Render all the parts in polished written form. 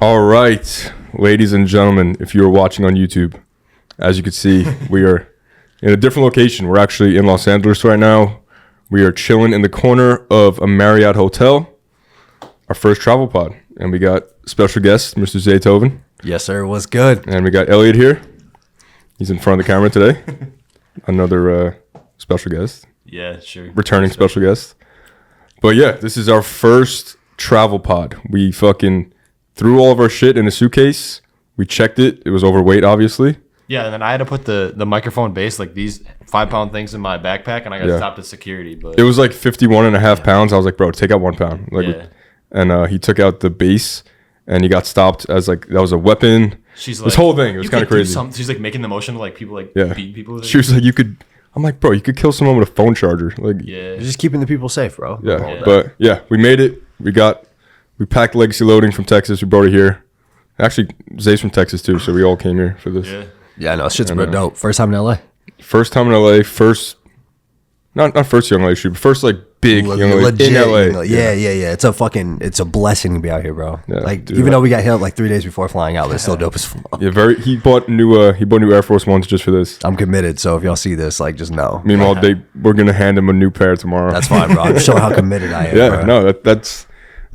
All right, ladies and gentlemen, if you are watching on YouTube, as you can see, we are in a different location. We're actually in Los Angeles right now. We are chilling in the corner of a Marriott hotel, our first travel pod. And we got special guest, Mr. Zaytoven. Yes, sir. What's good? And we got Elliot here. He's in front of the camera today. Another special guest. Yeah, sure. Returning special guest. But yeah, this is our first travel pod. We fucking threw all of our shit in a suitcase. We checked it. It was overweight, obviously. Yeah, and then I had to put the microphone base, like these 5-pound things in my backpack, and I got stopped at security. But it was like 51.5 pounds. I was like, bro, take out 1 pound. Like, yeah. And he took out the base, and he got stopped as like that was a weapon. She's this like, whole thing. It was kind of crazy. She's like making the motion to like people like beating people with it. She was like, you could. I'm like, bro, you could kill someone with a phone charger. Like, yeah, You're just keeping the people safe, bro. Yeah. But yeah, we made it. We packed legacy loading from Texas. We brought it here. Actually, Zay's from Texas too, so we all came here for this. Yeah, no, shit's been dope. First time in LA. First time in LA. First, not first YoungLA shoot, but first like big YoungLA Legit in LA. Yeah. It's a blessing to be out here, bro. Yeah, like dude, even though we got hit like 3 days before flying out, but it's still dope as fuck. Yeah, he bought new Air Force Ones just for this. I'm committed, so if y'all see this, like just know. Meanwhile, we're gonna hand him a new pair tomorrow. That's fine, bro. I'm showing how committed I am. Yeah, bro. no, that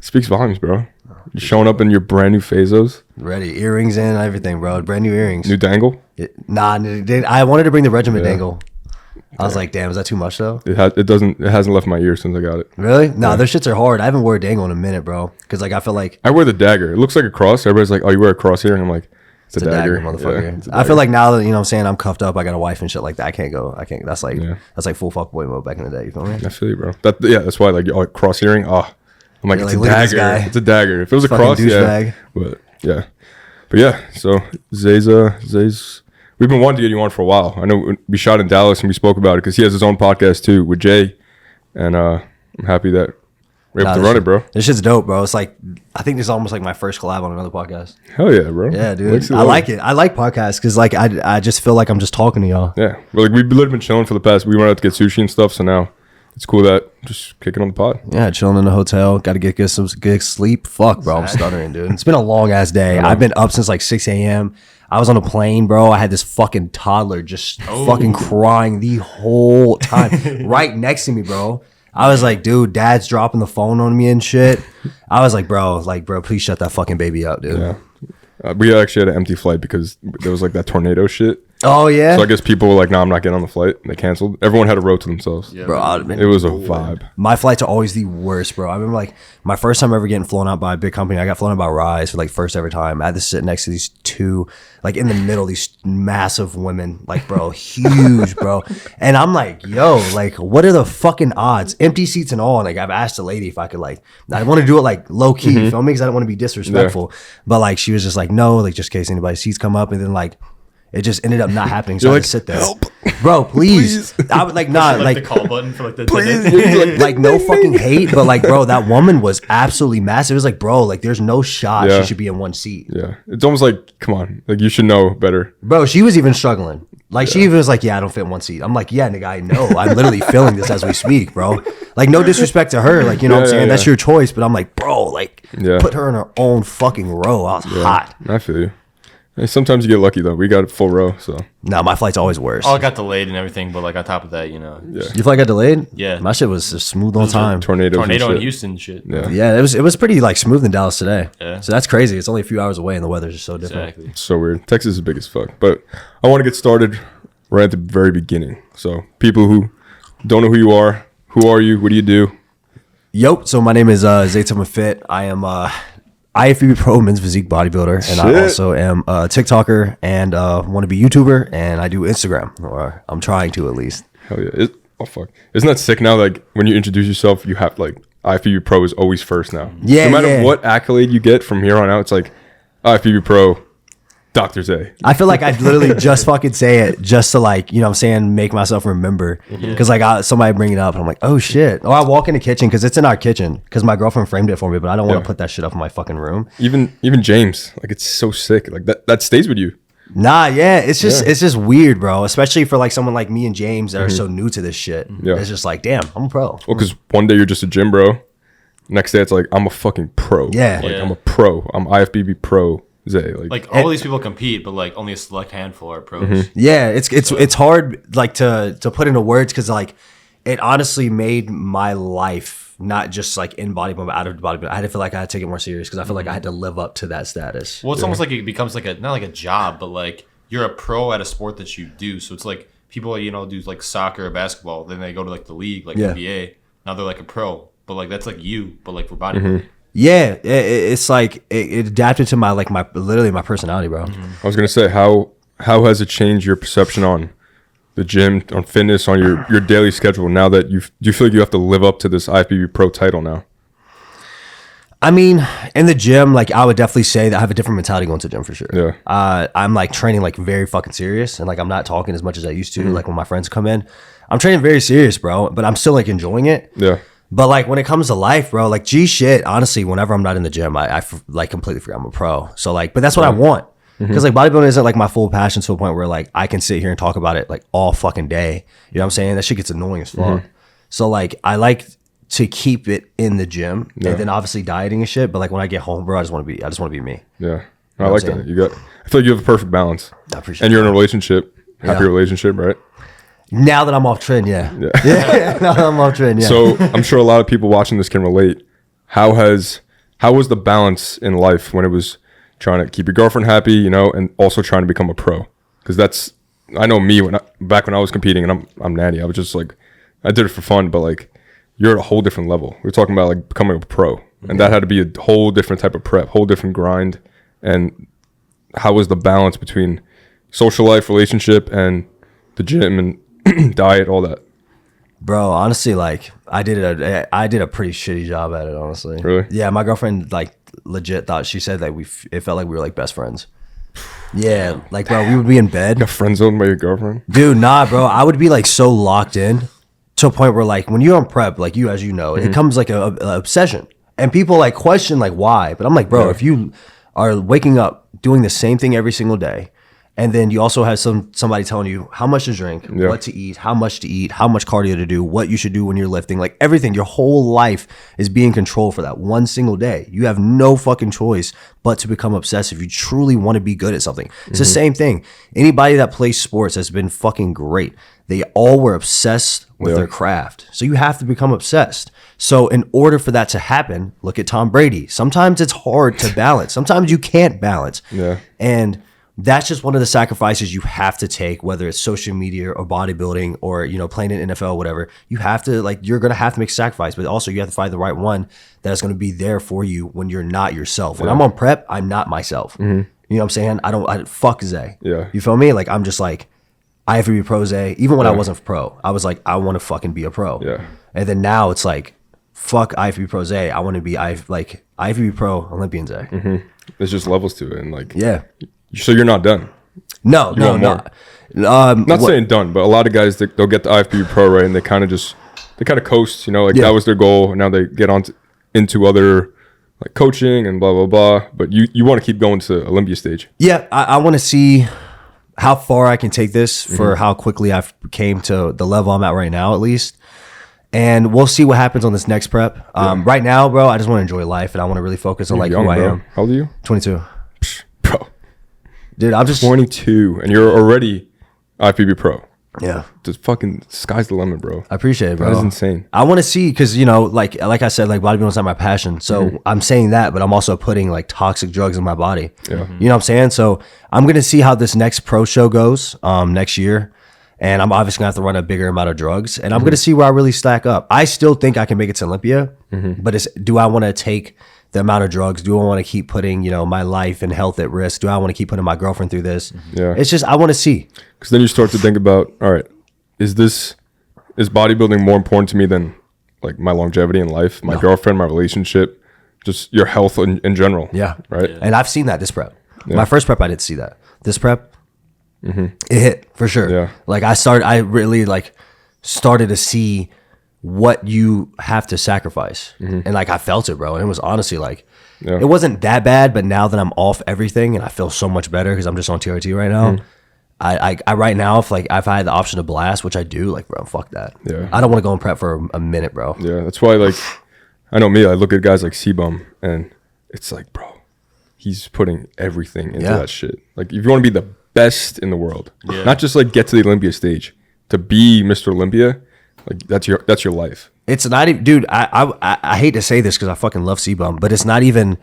speaks volumes, bro. You're showing up in your brand new Fazos. Ready, earrings in, everything, bro. Brand new earrings. New dangle. I wanted to bring the regiment dangle. I was like, damn, is that too much though? It hasn't left my ear since I got it. Really? No, their shits are hard. I haven't worn a dangle in a minute, bro. Because like I feel like I wear the dagger. It looks like a cross. Everybody's like, oh, you wear a cross here, and I'm like, it's a dagger, motherfucker. Yeah, it's a I feel like now that you know what I'm saying, I'm cuffed up. I got a wife and shit like that. I can't go. That's like full fuckboy mode back in the day. You feel me? I feel you, bro. That's why like cross earring. Oh, I'm like, You're it's like, a look at this dagger. guy. It's a dagger. If it was a Fucking cross, douchebag. But yeah. So Zay's. We've been wanting to get you on for a while. I know we shot in Dallas and we spoke about it because he has his own podcast too with Jay, and I'm happy that we're able to run it, bro. This shit's dope, bro. It's like I think this is almost like my first collab on another podcast. Hell yeah, bro. Yeah, dude. I like it. I like podcasts because like I just feel like I'm just talking to y'all. Yeah, well, like we've literally been chilling for the past. We went out to get sushi and stuff, so now it's cool that just kicking on the pod. Yeah, chilling in the hotel. Got to get some good sleep. Fuck, bro. I'm stuttering, dude. It's been a long ass day. I've been up since like 6 a.m. I was on a plane, bro. I had this fucking toddler just fucking crying the whole time right next to me, bro. I was like, dude, dad's dropping the phone on me and shit. I was like, bro, please shut that fucking baby up, dude. Yeah. We actually had an empty flight because there was like that tornado shit. Oh, yeah? So I guess people were like, no, I'm not getting on the flight. And they canceled. Everyone had a row to themselves. Yeah, bro. It was a vibe. My flights are always the worst, bro. I remember like my first time ever getting flown out by a big company. I got flown out by Ryse for like first ever time. I had to sit next to these two, like in the middle, these massive women, like, bro, huge, bro. And I'm like, yo, like, what are the fucking odds? Empty seats and all. And like, I've asked the lady if I could like, I want to do it like low key, you feel me? Because I don't want to be disrespectful. But like, she was just like, no, like just in case anybody's seats come up. And then like, it just ended up not happening. So I had to sit there. Help. Bro, please. I would like not like the call button for like the like no fucking hate, but like, bro, that woman was absolutely massive. It was like, bro, like there's no shot she should be in one seat. Yeah. It's almost like, come on, like you should know better. Bro, she was even struggling. Like she even was like, yeah, I don't fit in one seat. I'm like, yeah, nigga, I know. I'm literally feeling this as we speak, bro. Like no disrespect to her. Like, you know what I'm saying? That's your choice. But I'm like, bro, like put her in her own fucking row. I was hot. I feel you. Hey, sometimes you get lucky though. We got a full row, so. No, my flight's always worse. Oh, it got delayed and everything, but like on top of that, you know. Yeah. Your flight got delayed? Yeah. My shit was just smooth on time. Tornado in Houston shit. Yeah, it was pretty like smooth in Dallas today. Yeah. So that's crazy. It's only a few hours away and the weather's just so different. Exactly. It's so weird. Texas is big as fuck. But I want to get started right at the very beginning. So people who don't know who you are, who are you? What do you do? Yo, so my name is Zaytovenfit. I am Ifbb Pro men's physique bodybuilder, and I also am a TikToker and want to be YouTuber, and I do Instagram, or I'm trying to at least. Hell yeah! Oh fuck! Isn't that sick now? Like when you introduce yourself, you have like Ifbb Pro is always first now. Yeah, no matter what accolade you get from here on out, it's like Ifbb Pro, Dr. Zay. I feel like I literally just fucking say it just to like, you know what I'm saying, make myself remember. Because like somebody bring it up and I'm like, oh shit. Or I walk in the kitchen because it's in our kitchen because my girlfriend framed it for me, but I don't want to put that shit up in my fucking room. Even James, like it's so sick. Like that stays with you. Nah, yeah, it's just weird, bro. Especially for like someone like me and James that are so new to this shit. Yeah. It's just like, damn, I'm a pro. Well, because one day you're just a gym bro. Next day, it's like, I'm a fucking pro. Yeah. Like, I'm a pro. I'm IFBB pro Zay. Like all these people compete, but like only a select handful are pros. Mm-hmm. Yeah, it's hard like to put into words because like it honestly made my life not just like in bodybuilding, but out of bodybuilding. I had to feel like I had to take it more serious because I feel like I had to live up to that status. Well, it's almost like it becomes like not like a job, but like you're a pro at a sport that you do. So it's like people, you know, do like soccer or basketball, then they go to like the league, like NBA. Now they're like a pro, but like that's like you, but like for bodybuilding. Yeah, it's like it adapted to my literally my personality, bro. I was gonna say, how has it changed your perception on the gym, on fitness, on your daily schedule now that do you feel like you have to live up to this IFBB pro title now? I mean, in the gym, like I would definitely say that I have a different mentality going to the gym for sure. Yeah. I'm like training like very fucking serious, and like I'm not talking as much as I used to. Like when my friends come in, I'm training very serious, bro. But I'm still like enjoying it. Yeah. But like when it comes to life, bro, like G shit, honestly, whenever I'm not in the gym, I like completely forget I'm a pro. So like, but that's what I want. Because like bodybuilding isn't like my full passion to a point where like I can sit here and talk about it like all fucking day. You know what I'm saying? That shit gets annoying as fuck. So like I like to keep it in the gym and then obviously dieting and shit. But like when I get home, bro, I just want to be me. Yeah. I like that. I feel like you have a perfect balance. I appreciate and you're in a relationship, happy relationship, right? Now that I'm off trend, yeah. Now that I'm off trend, yeah. So I'm sure a lot of people watching this can relate. How was the balance in life when it was trying to keep your girlfriend happy, you know, and also trying to become a pro? Because I know me back when I was competing, and I'm natty. I was just like, I did it for fun, but like you're at a whole different level. We're talking about like becoming a pro, and that had to be a whole different type of prep, whole different grind. And how was the balance between social life, relationship, and the gym and diet, all that? Bro, honestly, like I did a pretty shitty job at it, honestly. Really? Yeah, my girlfriend like legit thought, she said that it felt like we were like best friends. Yeah, like bro, we would be in bed. Got friend zoned by your girlfriend? Dude, nah, bro. I would be like so locked in to a point where like when you're on prep, like you, as you know, it comes like a obsession, and people like question like why. But I'm like, bro, if you are waking up doing the same thing every single day, and then you also have somebody telling you how much to drink, what to eat, how much to eat, how much cardio to do, what you should do when you're lifting, like everything, your whole life is being controlled for that one single day. You have no fucking choice but to become obsessed if you truly want to be good at something. It's the same thing. Anybody that plays sports has been fucking great. They all were obsessed with their craft. So you have to become obsessed. So in order for that to happen, look at Tom Brady. Sometimes it's hard to balance. Sometimes you can't balance. Yeah. And that's just one of the sacrifices you have to take, whether it's social media or bodybuilding or, you know, playing in NFL, whatever. You have to, like, you're going to have to make a sacrifice, but also you have to find the right one that is going to be there for you when you're not yourself. When I'm on prep, I'm not myself. You know what I'm saying? I fuck Zay. Yeah. You feel me? Like, I'm just like, I have to be pro Zay. Even when I wasn't pro, I was like, I want to fucking be a pro. Yeah. And then now it's like, fuck Ifbb Pro Zay. I want to be Ifbb Pro Olympian Zay. There's just levels to it, and like so you're not done. No. Not saying done, but a lot of guys they'll get the IFBB Pro, right, and they kind of coast, you know, like that was their goal, and now they get into other like coaching and blah blah blah. But you want to keep going to Olympia stage. Yeah, I want to see how far I can take this for how quickly I came to the level I'm at right now, at least. And we'll see what happens on this next prep. Right now, bro, I just want to enjoy life, and I want to really focus on like young, who I bro. am. How old are you? 22. Bro. Dude, I'm just 22, and you're already IFBB Pro. Yeah. Just fucking sky's the limit, bro. I appreciate it, bro. That is insane. I want to see, because, you know, like I said, like bodybuilding's not my passion. So I'm saying that, but I'm also putting like toxic drugs in my body. Yeah. You know what I'm saying? So I'm going to see how this next pro show goes next year. And I'm obviously going to have to run a bigger amount of drugs. And I'm going to see where I really stack up. I still think I can make it to Olympia. But do I want to take the amount of drugs? Do I want to keep putting, you know, my life and health at risk? Do I want to keep putting my girlfriend through this? Yeah. It's just, I want to see. Because then you start to think about, all right, is bodybuilding more important to me than like my longevity in life, my girlfriend, my relationship, just your health in general? Yeah. Right. And I've seen that this prep. My first prep, I didn't see that. This prep, it hit for sure. Yeah. Like I really like started to see what you have to sacrifice. And like I felt it, bro. And it was honestly like, it wasn't that bad, but now that I'm off everything and I feel so much better because I'm just on TRT right now. I right now, if I had the option to blast, which I do, like, bro, fuck that. Yeah. I don't want to go and prep for a minute, bro. Yeah. That's why, like, I know me. I look at guys like C-Bum, and it's like, bro, he's putting everything into that shit. Like, if you want to be the best in the world, not just like get to the Olympia stage, to be Mr. Olympia, like that's your life. It's not even, dude. I hate to say this because I fucking love C-Bum, but it's not even.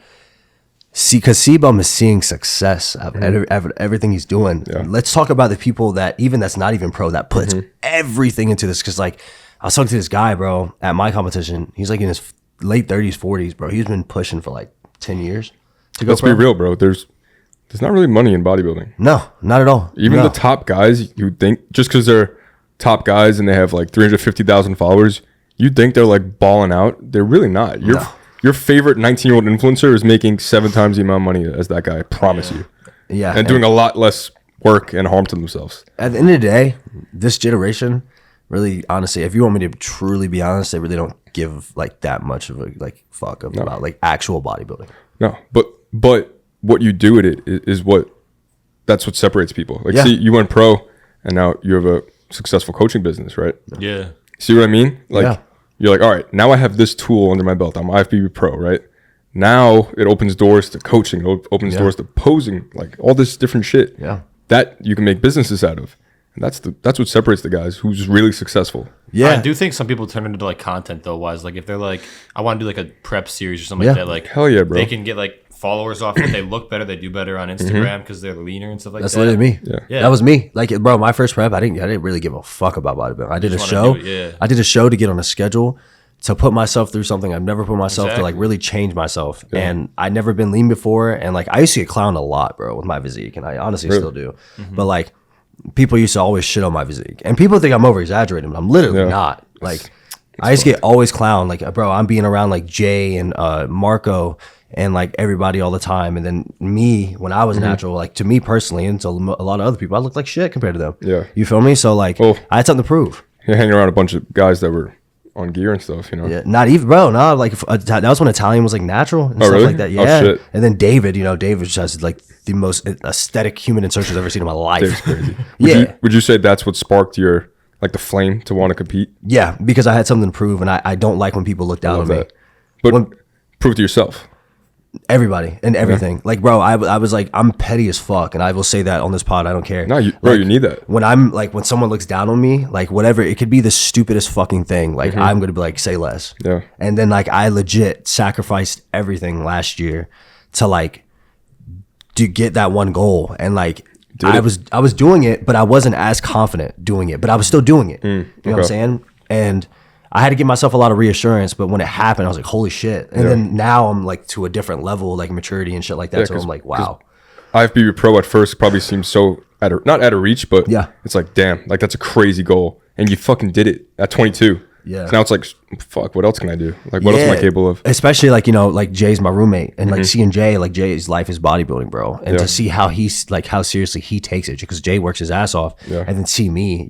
Because C-Bum is seeing success of everything he's doing. Yeah. Let's talk about the people that's not even pro that puts everything into this. Because like I was talking to this guy, bro, at my competition. He's like in his late 30s, 40s, bro. He's been pushing for like 10 years to go. Let's be real, bro. There's not really money in bodybuilding. No, not at all. Even the top guys, you think just because they're top guys and they have like 350,000 followers, you think they're like balling out. They're really not. Your favorite 19-year-old influencer is making 7 times the amount of money as that guy. I promise you. Yeah. And doing a lot less work and harm to themselves. At the end of the day, this generation, really, honestly, if you want me to truly be honest, they really don't give like that much of a like fuck about like actual bodybuilding. No, but what you do with it is that's what separates people. Like, see, you went pro, and now you have a successful coaching business, right? Yeah. See what I mean? Like. You're like, all right, now I have this tool under my belt. I'm Ifbb Pro, right? Now it opens doors to coaching. It opens doors to posing, like all this different shit that you can make businesses out of. And that's what separates the guys who's really successful. Yeah. I do think some people turn into like content though, wise. Like if they're like, I want to do like a prep series or something like that. Like, hell yeah, bro. They can get like followers off it. They look better. They do better on Instagram because they're leaner and stuff like That's that. literally me. Yeah. That was me. Like, bro, my first prep, I didn't really give a fuck about bodybuilding. I did a show. I did a show to get on a schedule, to put myself through something I've never put myself to, like really change myself. And I'd never been lean before. And like, I used to get clowned a lot, bro, with my physique. And I honestly still do. But like, people used to always shit on my physique. And people think I'm over exaggerating, but I'm literally not. Like, I used to get always clowned. Like, bro, I'm being around like Jay and Marco and like everybody all the time. And then me, when I was natural, like to me personally, and to a lot of other people, I looked like shit compared to them. Yeah. You feel me? So like, I had something to prove. You're hanging around a bunch of guys that were on gear and stuff, you know? Yeah, not even, bro. No, like that was when Italian was like natural and stuff really? like that. Yeah. Shit. And then David, David just has like the most aesthetic human insertion I've ever seen in my life. David's crazy. Would you say that's what sparked your, like the flame to want to compete? Yeah, because I had something to prove, and I don't like when people look down on me. But prove to yourself. Everybody and everything. Like, bro, I was like, I'm petty as fuck, and I will say that on this pod. I don't care. No, you need that. When I'm like, when someone looks down on me, like whatever, it could be the stupidest fucking thing. Like, I'm gonna be like, say less. Yeah. And then like, I legit sacrificed everything last year to like, to get that one goal, and like, I was doing it, but I wasn't as confident doing it, but I was still doing it. You know what I'm saying? And I had to give myself a lot of reassurance, but when it happened, I was like, holy shit. And then now I'm like to a different level, like maturity and shit like that. So I'm like, wow. IFBB Pro at first probably seems so not out of reach, but it's like, damn, like that's a crazy goal. And you fucking did it at 22. Yeah. So now it's like, fuck, what else can I do? Like, what else am I capable of? Especially like, like Jay's my roommate, and like seeing Jay, like Jay's life is bodybuilding, bro. And to see how he's like, how seriously he takes it, because Jay works his ass off. And then see me,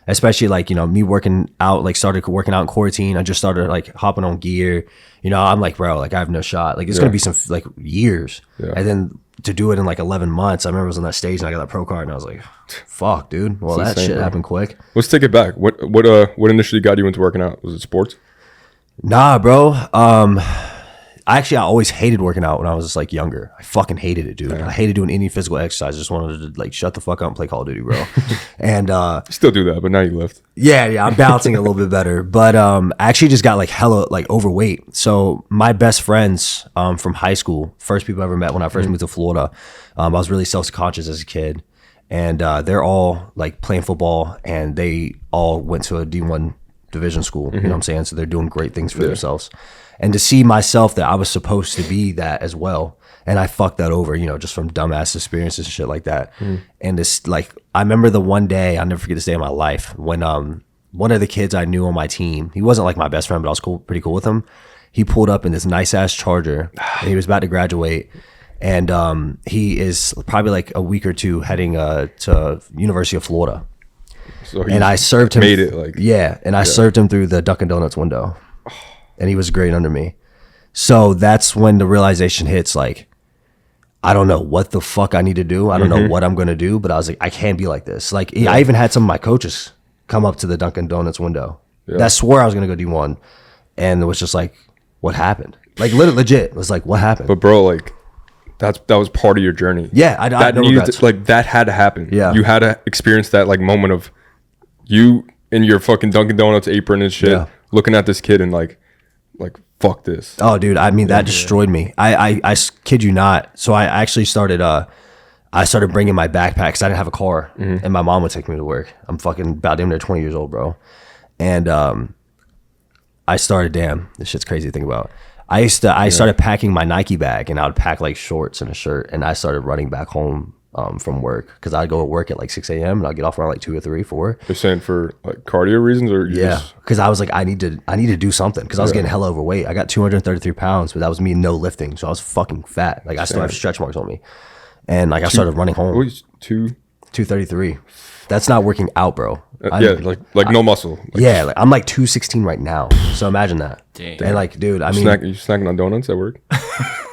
especially like, me working out, like started working out in quarantine. I just started like hopping on gear, I'm like, bro, like I have no shot. Like it's going to be some like years. And then to do it in like 11 months, I remember I was on that stage and I got that pro card and I was like, fuck, dude. Well, that shit happened quick. Let's take it back. What initially got you into working out? Was it sports? Nah, bro. I always hated working out when I was just like younger. I fucking hated it, dude. I hated doing any physical exercise. I just wanted to like shut the fuck up and play Call of Duty, bro. And still do that, but now you lift. Yeah, I'm balancing it a little bit better. But I actually just got like hella like overweight. So my best friends from high school, first people I ever met when I first moved to Florida, I was really self-conscious as a kid. And they're all like playing football, and they all went to a D1 division school. You know what I'm saying? So they're doing great things for themselves. And to see myself that I was supposed to be that as well, and I fucked that over, just from dumbass experiences and shit like that. And it's like, I remember the one day, I'll never forget this day in my life, when one of the kids I knew on my team, he wasn't like my best friend, but I was pretty cool with him. He pulled up in this nice ass Charger, and he was about to graduate. And he is probably like a week or two heading to University of Florida. So and I served him. Made it like I served him through the Dunkin' Donuts window, and he was great under me. So that's when the realization hits. Like, I don't know what the fuck I need to do. I don't know what I'm gonna do. But I was like, I can't be like this. Like, I even had some of my coaches come up to the Dunkin' Donuts window. I swore I was gonna go D1, and it was just like, what happened? Like legit. It was like, what happened? But bro, like that was part of your journey. Yeah, I that no needed regrets. to, like that had to happen. Yeah, you had to experience that like moment of you in your fucking Dunkin' Donuts apron and shit, looking at this kid and like fuck this. Oh, dude, I mean that destroyed me. I kid you not. So I actually started bringing my backpack because I didn't have a car, and my mom would take me to work. I'm fucking about damn near 20 years old, bro. And I started, this shit's crazy to think about. I started packing my Nike bag, and I would pack like shorts and a shirt, and I started running back home from work because I'd go to work at like 6 a.m. and I'd get off around like 2 or 3, 4. You're saying for like cardio reasons, or because I was like, I need to do something because I was getting hella overweight. I got 233 pounds, but that was me no lifting, so I was fucking fat. Like I still have stretch marks on me, and like I started running home. Always 233. That's not working out, bro. Like no muscle. Like I'm like 216 right now. So imagine that. Dang. And like, dude, I mean, you snacking on donuts at work?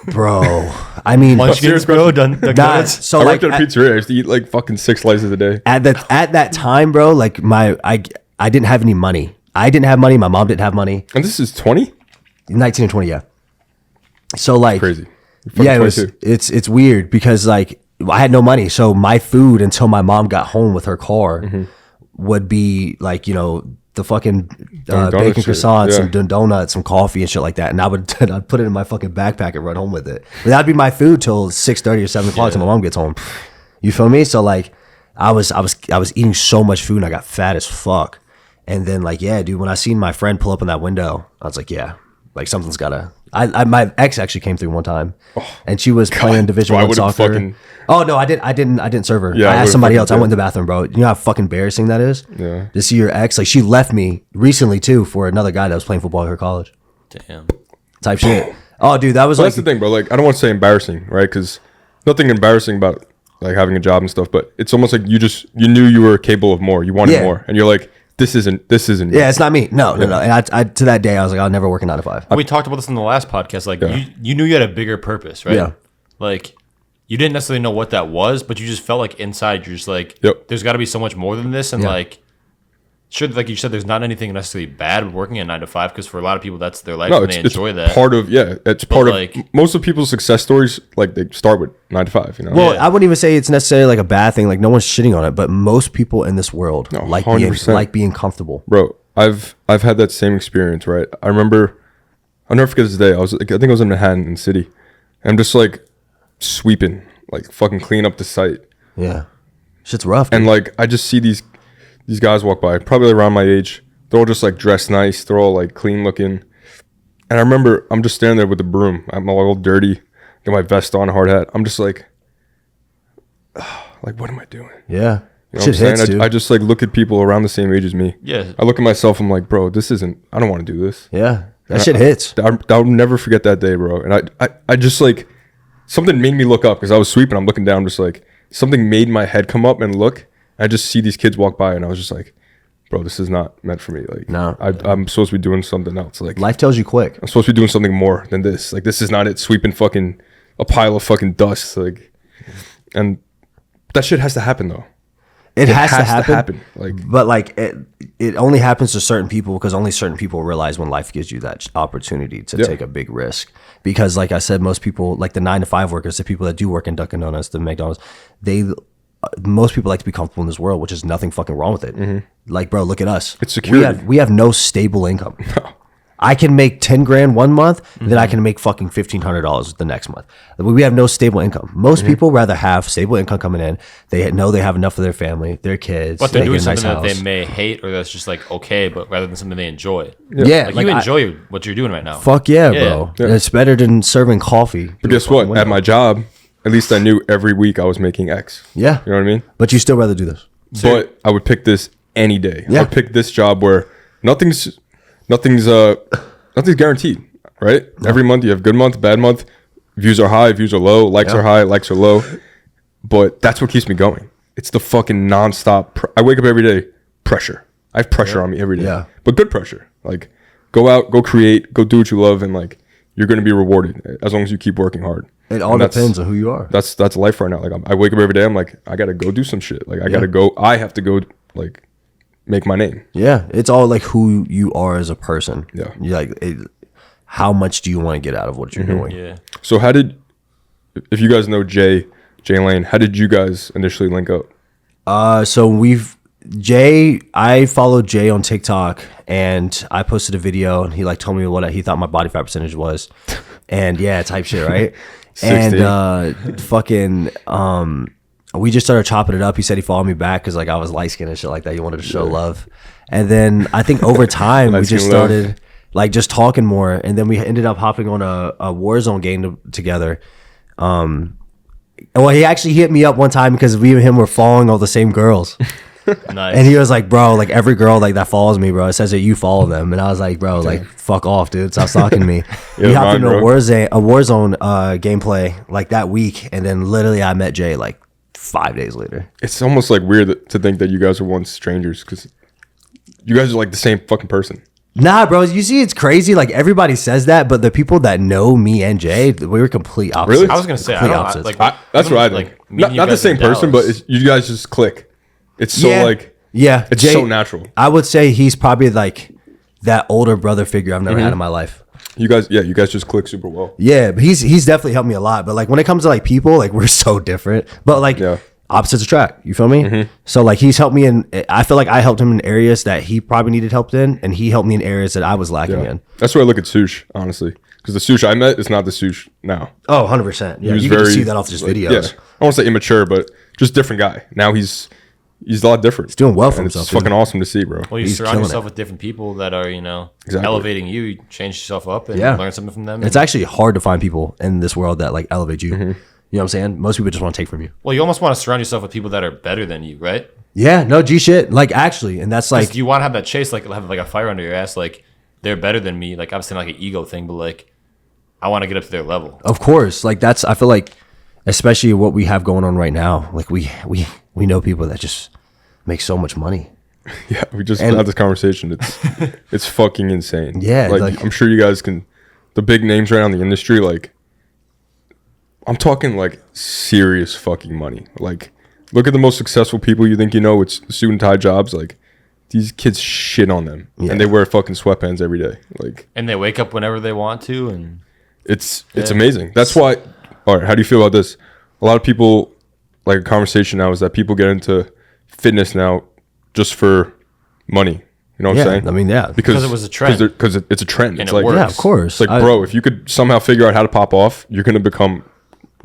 bro. I mean, Munchkins, bro. Donuts. So I like worked at a pizzeria. I used to eat like fucking 6 slices a day. at that time, bro. Like I didn't have any money. I didn't have money. My mom didn't have money. And this is 20? 19 and 20, yeah. So like, Crazy. Yeah, it's weird because like I had no money, so my food until my mom got home with her car would be like, you know, the fucking bacon croissants and donuts, some coffee and shit like that, and I'd put it in my fucking backpack and run home with it. But that'd be my food till 6:30 or 7 o'clock till my mom gets home. You feel me? So like, I was eating so much food and I got fat as fuck. And then like, yeah, dude, when I seen my friend pull up in that window, I was like, yeah, like something's gotta. My ex actually came through one time, and she was playing Division I soccer. Oh no, I didn't serve her. Yeah, I asked somebody else. I went in the bathroom, bro. You know how fucking embarrassing that is? Yeah. To see your ex, like she left me recently too for another guy that was playing football at her college. Damn. Type shit. Oh, dude, that was Well, like that's the thing, bro. Like I don't want to say embarrassing, right? Because nothing embarrassing about like having a job and stuff, but it's almost like you knew you were capable of more. You wanted more, and you're like, this isn't. Yeah, it's not me. No. And I to that day, I was like, I'll never work a 9 to 5. We talked about this in the last podcast. Like you knew you had a bigger purpose, right? Yeah. Like you didn't necessarily know what that was, but you just felt like inside you're just like, there's got to be so much more than this. And like, sure, like you said, there's not anything necessarily bad with working a 9 to 5 because for a lot of people that's their life and they enjoy that. It's part of most of people's success stories. Like they start with 9 to 5. You know. Well, I wouldn't even say it's necessarily like a bad thing. Like no one's shitting on it, but most people in this world like being comfortable. Bro, I've had that same experience, right? I remember, I'll never forget this day. I think I was in Manhattan in the city. I'm just like sweeping, like fucking clean up the site. Yeah, shit's rough. And like I just see these guys walk by, probably around my age. They're all just like dressed nice. They're all like clean looking. And I remember I'm just standing there with the broom. I'm all dirty. Got my vest on, hard hat. I'm just like what am I doing? Yeah. You know what I'm saying? I just like look at people around the same age as me. Yeah. I look at myself. I'm like, bro, I don't want to do this. Yeah. That shit hits. I'll never forget that day, bro. And I just like, something made me look up because I was sweeping. I'm looking down, just like something made my head come up and look. I just see these kids walk by and I was just like, bro, this is not meant for me. Like, no, I'm supposed to be doing something else. Like life tells you quick. I'm supposed to be doing something more than this. Like, this is not it. Sweeping fucking a pile of fucking dust. Like, and that shit has to happen though. It has to happen. Like, but like it only happens to certain people because only certain people realize when life gives you that opportunity to take a big risk. Because like I said, most people, like the 9 to 5 workers, the people that do work in Dunkin' Donuts, the McDonald's, most people like to be comfortable in this world, which is nothing fucking wrong with it. Mm-hmm. Like, bro, look at us. It's security. We have no stable income. No. I can make 10 grand one month, then I can make fucking $1,500 the next month. We have no stable income. Most people rather have stable income coming in. They know they have enough for their family, their kids. But they're doing something that they may hate or that's just like okay, but rather than something they enjoy. Yeah, like you enjoy what you're doing right now. Fuck yeah, bro. Yeah. It's better than serving coffee. But guess what? At my job, at least I knew every week I was making X. Yeah. You know what I mean? But you still rather do this. But I would pick this any day. Yeah. I would pick this job where nothing's guaranteed, right? No. Every month you have good month, bad month. Views are high, views are low, likes are high, likes are low. But that's what keeps me going. It's the fucking nonstop. I wake up every day, pressure. I have pressure on me every day. Yeah. But good pressure. Like, go out, go create, go do what you love, and like you're going to be rewarded as long as you keep working hard. It all depends on who you are. That's life right now. Like I wake up every day, I'm like, I got to go do some shit. Like I have to go like make my name. Yeah, it's all like who you are as a person. Yeah, You like how much do you want to get out of what you're doing? Yeah. So if you guys know Jay Lane, how did you guys initially link up? So I followed Jay on TikTok, and I posted a video, and he like told me what he thought my body fat percentage was, and yeah, type shit, right? And we just started chopping it up. He said he followed me back because like I was light skinned and shit like that. He wanted to show love, and then I think over time we just started like just talking more, and then we ended up hopping on a Warzone game together. Well, he actually hit me up one time because we and him were following all the same girls. Nice. And he was like, bro, like every girl like that follows me, bro, it says that you follow them. And I was like, bro, like fuck off, dude. Stop stalking me. We hopped into a Warzone gameplay like that week, and then literally I met Jay like 5 days later. It's almost like weird to think that you guys are once strangers because you guys are like the same fucking person. Nah, bro. You see, it's crazy. Like everybody says that, but the people that know me and Jay, we were complete opposites. Really? I was gonna say opposites. That's what I think. Not the same person, but you guys just click. It's so it's Jay, so natural. I would say he's probably like that older brother figure I've never had in my life. You guys just click super well. Yeah, but he's definitely helped me a lot. But like when it comes to like people, like we're so different. But like opposites attract. You feel me? So like he's helped me in. I feel like I helped him in areas that he probably needed help in, and he helped me in areas that I was lacking in. That's why I look at Sush, honestly, because the Sush I met is not the Sush now. Oh, 100%. Yeah, you can just see that off just videos. Yeah, I won't say immature, but just different guy. Now he's a lot different. He's doing well for himself. It's fucking awesome to see, bro. Well, you He's surround yourself killing with different people that are, elevating you. You change yourself up and learn something from them. It's actually hard to find people in this world that like elevate you. You know what I'm saying? Most people just want to take from you. Well, you almost want to surround yourself with people that are better than you, right? Yeah, no G shit. Like actually, and that's like you want to have that chase, like have like a fire under your ass. Like they're better than me. Like obviously not like an ego thing, but like I want to get up to their level. Of course, like that's I feel like, especially what we have going on right now. Like we know people that just make so much money. Yeah, we just had this conversation. It's fucking insane. Yeah, like I'm sure you guys can. The big names right now in the industry, like I'm talking like serious fucking money. Like look at the most successful people you think you know with suit and tie jobs. Like these kids shit on them, and they wear fucking sweatpants every day. Like and they wake up whenever they want to, and it's amazing. That's why. All right, how do you feel about this? A lot of people, like a conversation now is that people get into fitness now just for money. You know what I'm saying? I mean, because it was a trend. Because it's a trend. And it's it like, works. Yeah, of course. It's like, bro, if you could somehow figure out how to pop off, you're gonna become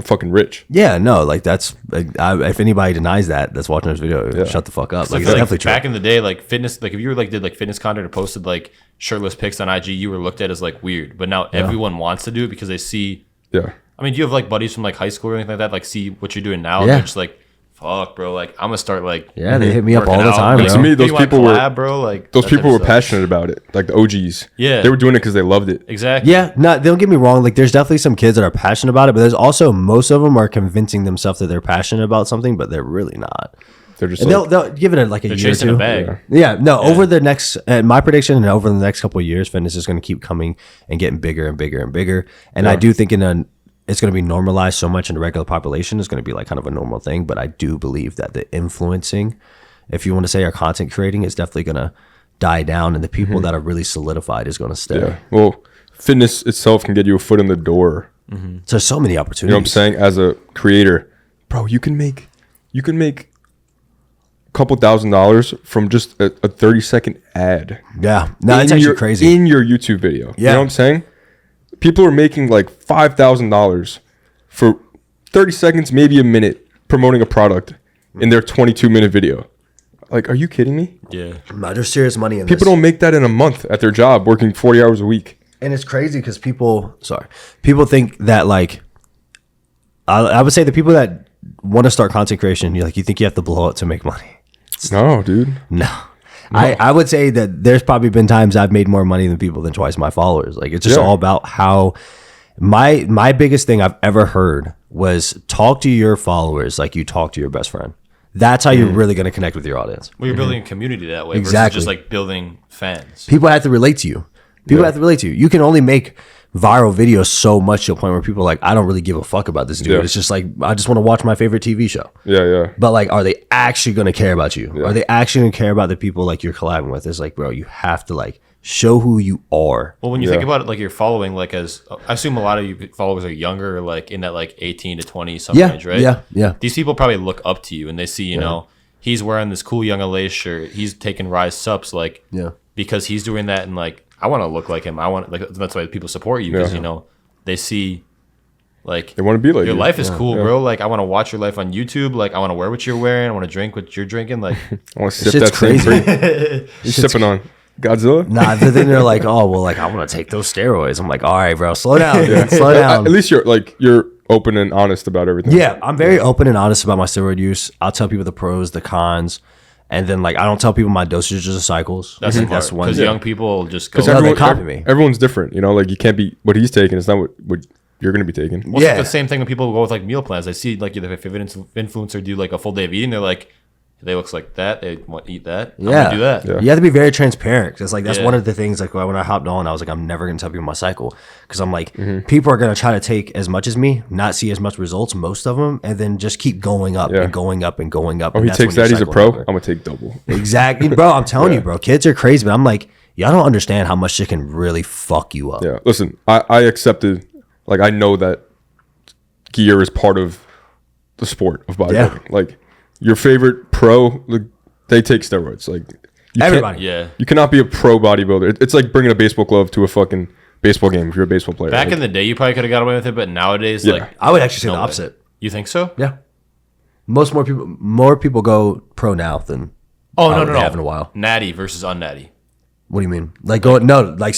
fucking rich. Yeah, no, like that's if anybody denies that's watching this video, shut the fuck up. Like, it's definitely true. Back in the day, like fitness, like if you were like did like fitness content or posted like shirtless pics on IG, you were looked at as like weird. But now everyone wants to do it because they see. Yeah. I mean, do you have like buddies from like high school or anything like that? Like see what you're doing now, and they're just like, fuck, bro. Like I'm gonna start like. Yeah, they hit me up all the time, bro. To me, those people were bro, passionate about it. Like the OGs. Yeah. They were doing it because they loved it. Exactly. Yeah, no, don't get me wrong. Like, there's definitely some kids that are passionate about it, but there's also most of them are convincing themselves that they're passionate about something, but they're really not. They're just and they'll give it like a year or chasing two. a bag. Yeah, over the next, my prediction, and over the next couple of years, fitness is going to keep coming and getting bigger and bigger and bigger. And I do think it's going to be normalized so much in the regular population. It's going to be like kind of a normal thing. But I do believe that the influencing, if you want to say our content creating, is definitely going to die down. And the people that are really solidified is going to stay. Yeah. Well, fitness itself can get you a foot in the door. So there's so many opportunities. You know what I'm saying? As a creator, bro, you can make a couple $1,000s from just a 30-second ad. Yeah. No, it's actually crazy. In your YouTube video. Yeah. You know what I'm saying? People are making like $5,000 for 30 seconds, maybe a minute, promoting a product in their 22-minute video. Like, are you kidding me? Yeah. No, there's serious money in People don't make that in a month at their job, working 40 hours a week. And it's crazy because people think that like, I would say the people that want to start content creation, you think you have to blow up to make money. No, dude. No. I would say that there's probably been times I've made more money than people than twice my followers. Like it's just all about how my biggest thing I've ever heard was talk to your followers like you talk to your best friend. That's how you're really going to connect with your audience. Well, you're building a community that way Exactly. versus just like building fans. People have to relate to you. Have to relate to you. You can only make viral videos so much to a point where people are like, I don't really give a fuck about this dude. Yeah. It's just like, I just want to watch my favorite TV show. Yeah. But like, are they actually going to care about you? Yeah. Are they actually going to care about the people like you're collabing with? It's like, bro, you have to like show who you are. Well, when you think about it, like you're following, like as I assume a lot of you followers are younger, like in that like 18 to 20 some range, right? Yeah. These people probably look up to you and they see, you know, he's wearing this cool YoungLA shirt. He's taking Ryse subs, like, because he's doing that, and like I want to look like him. I want like that's why people support you because you know they see. Like they want to be like your you. life is cool, bro. Like I want to watch your life on YouTube. Like I want to wear what you're wearing. I want to drink what you're drinking. Like I want to sip that same free. You're sipping on Godzilla. Nah, but then they're like, oh well, like I want to take those steroids. I'm like, all right, bro, slow down, dude, slow down. At least you're open and honest about everything. Yeah, I'm very open and honest about my steroid use. I'll tell people the pros, the cons, and then like I don't tell people my dosages of cycles. that's that's one. because young people just go. Because they copy me. Everyone's different. You know, like you can't be what he's taking. It's not what you're going to be taking. Well, it's the same thing when people go with like meal plans. I see like if an influencer do like a full day of eating, they're like, they looks like that. They want to eat that. I'm gonna do that. Yeah. You have to be very transparent. Cause like that's one of the things. Like when I hopped on, I was like, I'm never gonna tell people my cycle because I'm like, people are gonna try to take as much as me, not see as much results, most of them, and then just keep going up and going up and going up. Oh, and he takes that. He's a pro. I'm gonna take double. Exactly, bro. I'm telling you, bro. Kids are crazy, but I'm like, y'all don't understand how much shit can really fuck you up. Yeah. Listen, I accepted. Like I know that gear is part of the sport of bodybuilding. Yeah. Like your favorite pro, like, they take steroids. Like Everybody. You cannot be a pro bodybuilder. It's like bringing a baseball glove to a fucking baseball game if you're a baseball player. Back in the day, you probably could have got away with it, but nowadays, like I would actually say no the way. opposite. You think so? Yeah. More people go pro now than No. have in a while. Natty versus unnatty. What do you mean? Like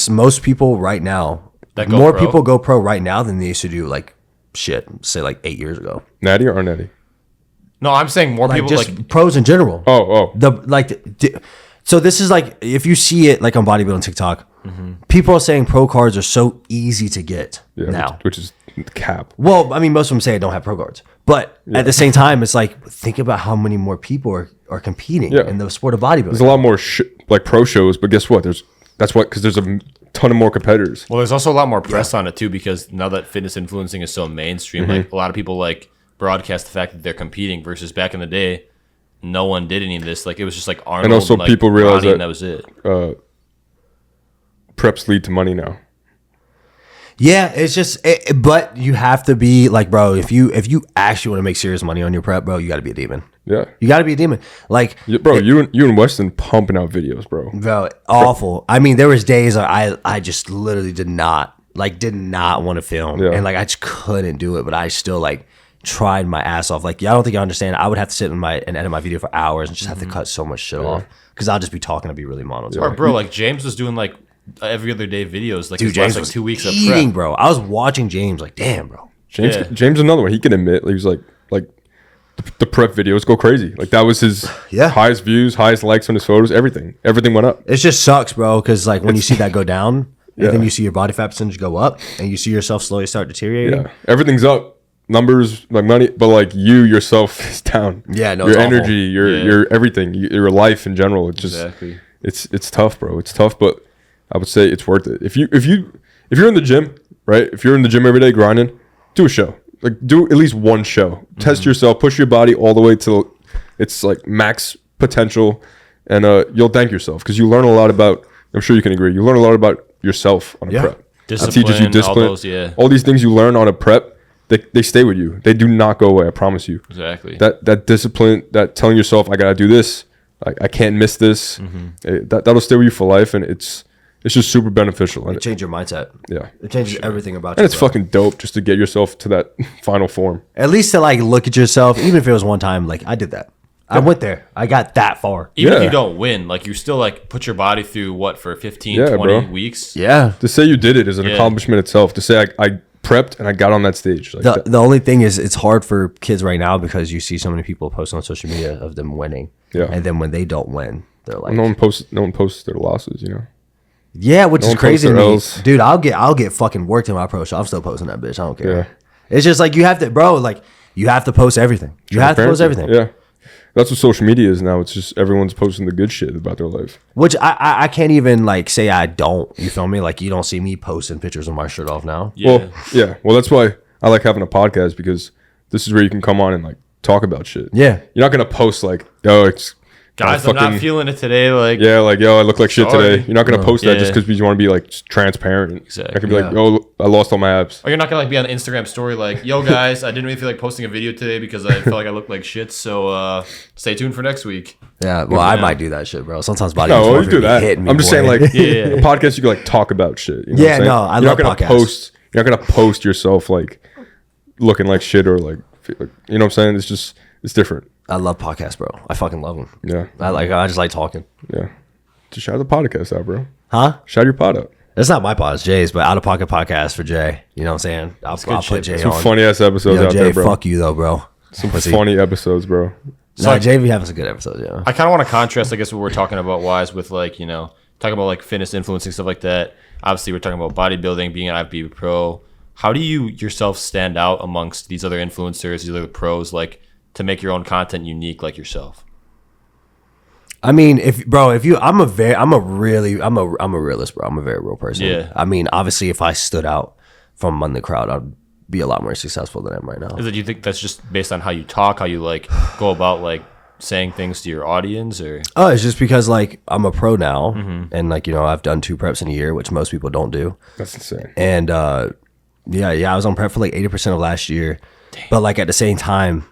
most people right now, That go more pro? people go pro right now than they used to do like say like 8 years ago. Natty or unnatty? No, I'm saying more Like people just like pros in general. Oh. So this is like if you see it like on bodybuilding TikTok, people are saying pro cards are so easy to get now. Which is cap. Well, I mean, most of them say I don't have pro cards, but at the same time, it's like think about how many more people are competing in the sport of bodybuilding. There's a lot more like pro shows, but guess what? Because there's a ton of more competitors. Well, there's also a lot more press on it too because now that fitness influencing is so mainstream, like a lot of people like broadcast the fact that they're competing versus back in the day, no one did any of this. Like it was just like Arnold And also like, people realize Ronnie, that, and that was it. Preps lead to money now. Yeah, it's just, but you have to be like, bro. If you actually want to make serious money on your prep, bro, you got to be a demon. Yeah, You got to be a demon. Like, bro, you and Weston pumping out videos, bro. awful. I mean, there was days I just literally did not want to film, and like I just couldn't do it. But I still like tried my ass off. Like, I don't think you understand. I would have to sit and edit my video for hours and just have to cut so much shit off because I'll just be talking to be really monotone. Or bro, like James was doing like every other day videos. Like Dude, his James last, was like 2 weeks of eating, prep. bro. I was watching James like, damn, bro. James another one. He can admit he was like the prep videos go crazy. Like that was his highest views, highest likes on his photos. Everything went up. It just sucks, bro. Because like when you see that go down, and then you see your body fat percentage go up, and you see yourself slowly start deteriorating. Yeah, everything's up. Numbers, like money, but like you yourself is down. Yeah, no, your it's energy, your everything, your life in general. It's just it's tough, bro. It's tough, but I would say it's worth it. If you're in the gym, right? If you're in the gym every day grinding, do a show. Like do at least one show. Test yourself, push your body all the way to its like max potential, and you'll thank yourself because you learn a lot about. I'm sure you can agree. You learn a lot about yourself on a prep. Discipline, it teaches you discipline. all those, all these things you learn on a prep. They stay with you. They do not go away. I promise you. Exactly. That discipline, that telling yourself, I gotta do this. I can't miss this. That'll stay with you for life, and it's just super beneficial. It changes your mindset. Yeah, It changes everything about you. and it's fucking dope just to get yourself to that final form. At least to like look at yourself, even if it was one time, like I did that. I went there. I got that far. Even if Yeah. you don't win, like you still like put your body through what for 15, 20 bro. weeks. Yeah. To say you did it is an accomplishment itself. To say I prepped and I got on that stage. Like The only thing is it's hard for kids right now because you see so many people post on social media of them winning. Yeah. And then when they don't win, they're like, no one posts their losses. You know. yeah, which No is one crazy to posts their me. L's. Dude, I'll get fucking worked in my pro show. I'm still posting that bitch. I don't care. Yeah. It's just like you have to, bro, like you have to post everything. You have to post everything. Yeah. That's what social media is now. It's just everyone's posting the good shit about their life. Which I can't even like say I don't. You feel me? Like you don't see me posting pictures of my shirt off now. Yeah. Well, that's why I like having a podcast because this is where you can come on and like talk about shit. Yeah. You're not gonna post like, oh, it's Guys, I'm not feeling it today. Like, yeah, like, yo, I look like shit sorry. today. You're not gonna post that just because you want to be like transparent. Exactly. I can be like, oh, I lost all my abs. Or you're not gonna like be on an Instagram story like, yo guys, I didn't really feel like posting a video today because I felt like I looked like shit. So stay tuned for next week. Yeah, well, I might do that shit, bro. Sometimes bodybuilders No, you do that. hit me. I'm just saying, like, Yeah. a podcast you can like talk about shit. You know Yeah, what I'm saying? no, I love podcasts. You're not gonna post yourself like looking like shit or like, you know what I'm saying? It's just, it's different. I love podcasts, bro. I fucking love them. Yeah. I just like talking. Yeah. Just shout the podcast out, bro. Huh? Shout your pod out. It's not my pod, it's Jay's, but Out of Pocket podcast for Jay. You know what I'm saying? I'll put Jay Some on. funny ass episodes Yo, out Jay, there, bro. fuck you though, bro. Some funny episodes, bro. So Jay be having some good episodes, yeah. I kind of want to contrast, I guess, what we're talking about wise with like, you know, talking about like fitness influencing stuff like that. Obviously, we're talking about bodybuilding, being an IFBB pro. How do you yourself stand out amongst these other influencers, these other pros, like to make your own content unique like yourself? I mean, I'm a realist, bro. I'm a very real person. Yeah. I mean, obviously, if I stood out from among the crowd, I'd be a lot more successful than I am right now. Is it? Do you think that's just based on how you talk, how you like go about like saying things to your audience, or? Oh, it's just because like I'm a pro now, Mm-hmm. and like, you know, I've done 2 preps in a year, which most people don't do. That's insane. And yeah, I was on prep for like 80% of last year. Dang. But like at the same time,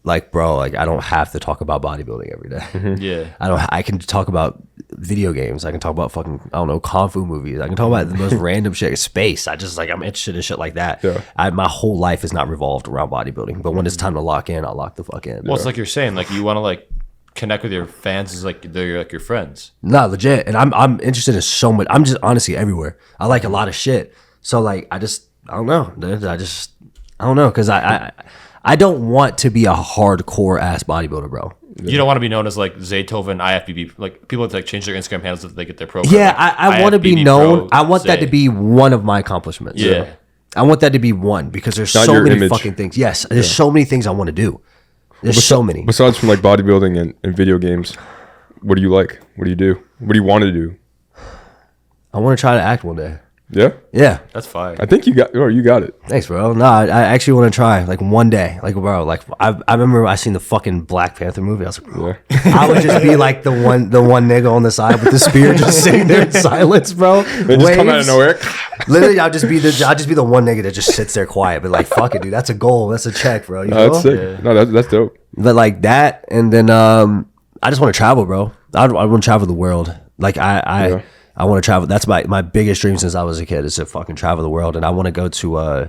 like, bro, like I don't have to talk about bodybuilding every day. Yeah. I can talk about video games. I can talk about fucking, I don't know, kung fu movies. I can talk about the most random shit. Space. I'm interested in shit like that. Yeah. My whole life is not revolved around bodybuilding. But when it's time to lock in, I'll lock the fuck in. Well, it's like you're saying, like you want to like connect with your fans as like they're like your friends. No, legit. And I'm interested in so much. I'm just honestly everywhere. I like a lot of shit. So like I don't know. Dude. I don't know, because I don't want to be a hardcore ass bodybuilder, bro. You don't want to be known as like Zaytoven IFBB. Like people like change their Instagram handles if they get their pro. Yeah, like, I want to be IFBB known. Pro I want that Zay. to be one of my accomplishments. Yeah. I want that to be one, because there's Not so your many image. fucking things. Yes, there's so many things I want to do. There's so many. Besides from like bodybuilding and video games, what do you like? What do you do? What do you want to do? I want to try to act one day. Yeah? Yeah. That's fire. I think you got it. Thanks, bro. No, I actually want to try, like, one day. Like, bro, like, I remember I seen the fucking Black Panther movie. I was like, bro, I would just be like the one nigga on the side with the spear just sitting there in silence, bro. They just come out of nowhere. Literally, I'll just be the one nigga that just sits there quiet, but like, fuck it, dude. That's a goal. That's a check, bro. You know? That's sick. Yeah. No, that's dope. But like that, and then I just want to travel, bro. I want to travel the world. Like I want to travel. That's my biggest dream since I was a kid, is to fucking travel the world. And I want to go to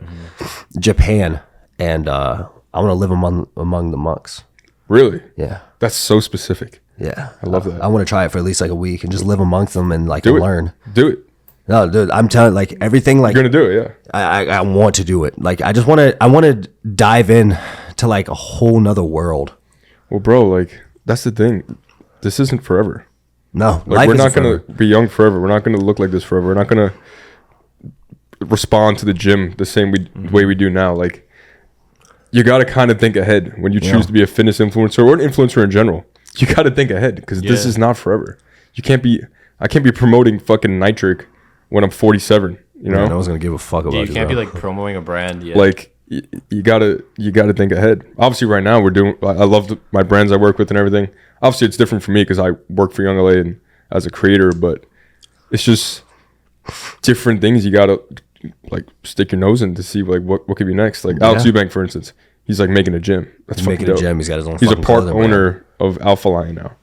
Japan, and I want to live among the monks. Really? Yeah. That's so specific. Yeah. I love that. I want to try it for at least like a week and just live amongst them and like Do it. learn. Do it. No, dude, I'm telling, like, everything, like, You're gonna do it, yeah. I want to do it. Like, I want to dive in to like a whole nother world. Well, bro, like that's the thing. This isn't forever. No, Like we're not gonna be young forever. We're not gonna look like this forever. We're not gonna respond to the gym the same way we do now. Like you got to kind of think ahead when you choose to be a fitness influencer or an influencer in general. You got to think ahead because this is not forever. I can't be promoting fucking nitric when I'm 47. You know, no one's gonna give a fuck about you you. can't be bro. like promoting a brand. Yeah. like you gotta think ahead. Obviously, right now I love my brands I work with and everything. Obviously, it's different for me because I work for YoungLA and as a creator, but it's just different things you gotta like stick your nose in to see like what could be next. Like Alex Eubank, for instance, he's like making a gym. That's He's fucking making dope. a gym. He's got his own. He's a fucking part clothing brand. owner of Alpha Lion now.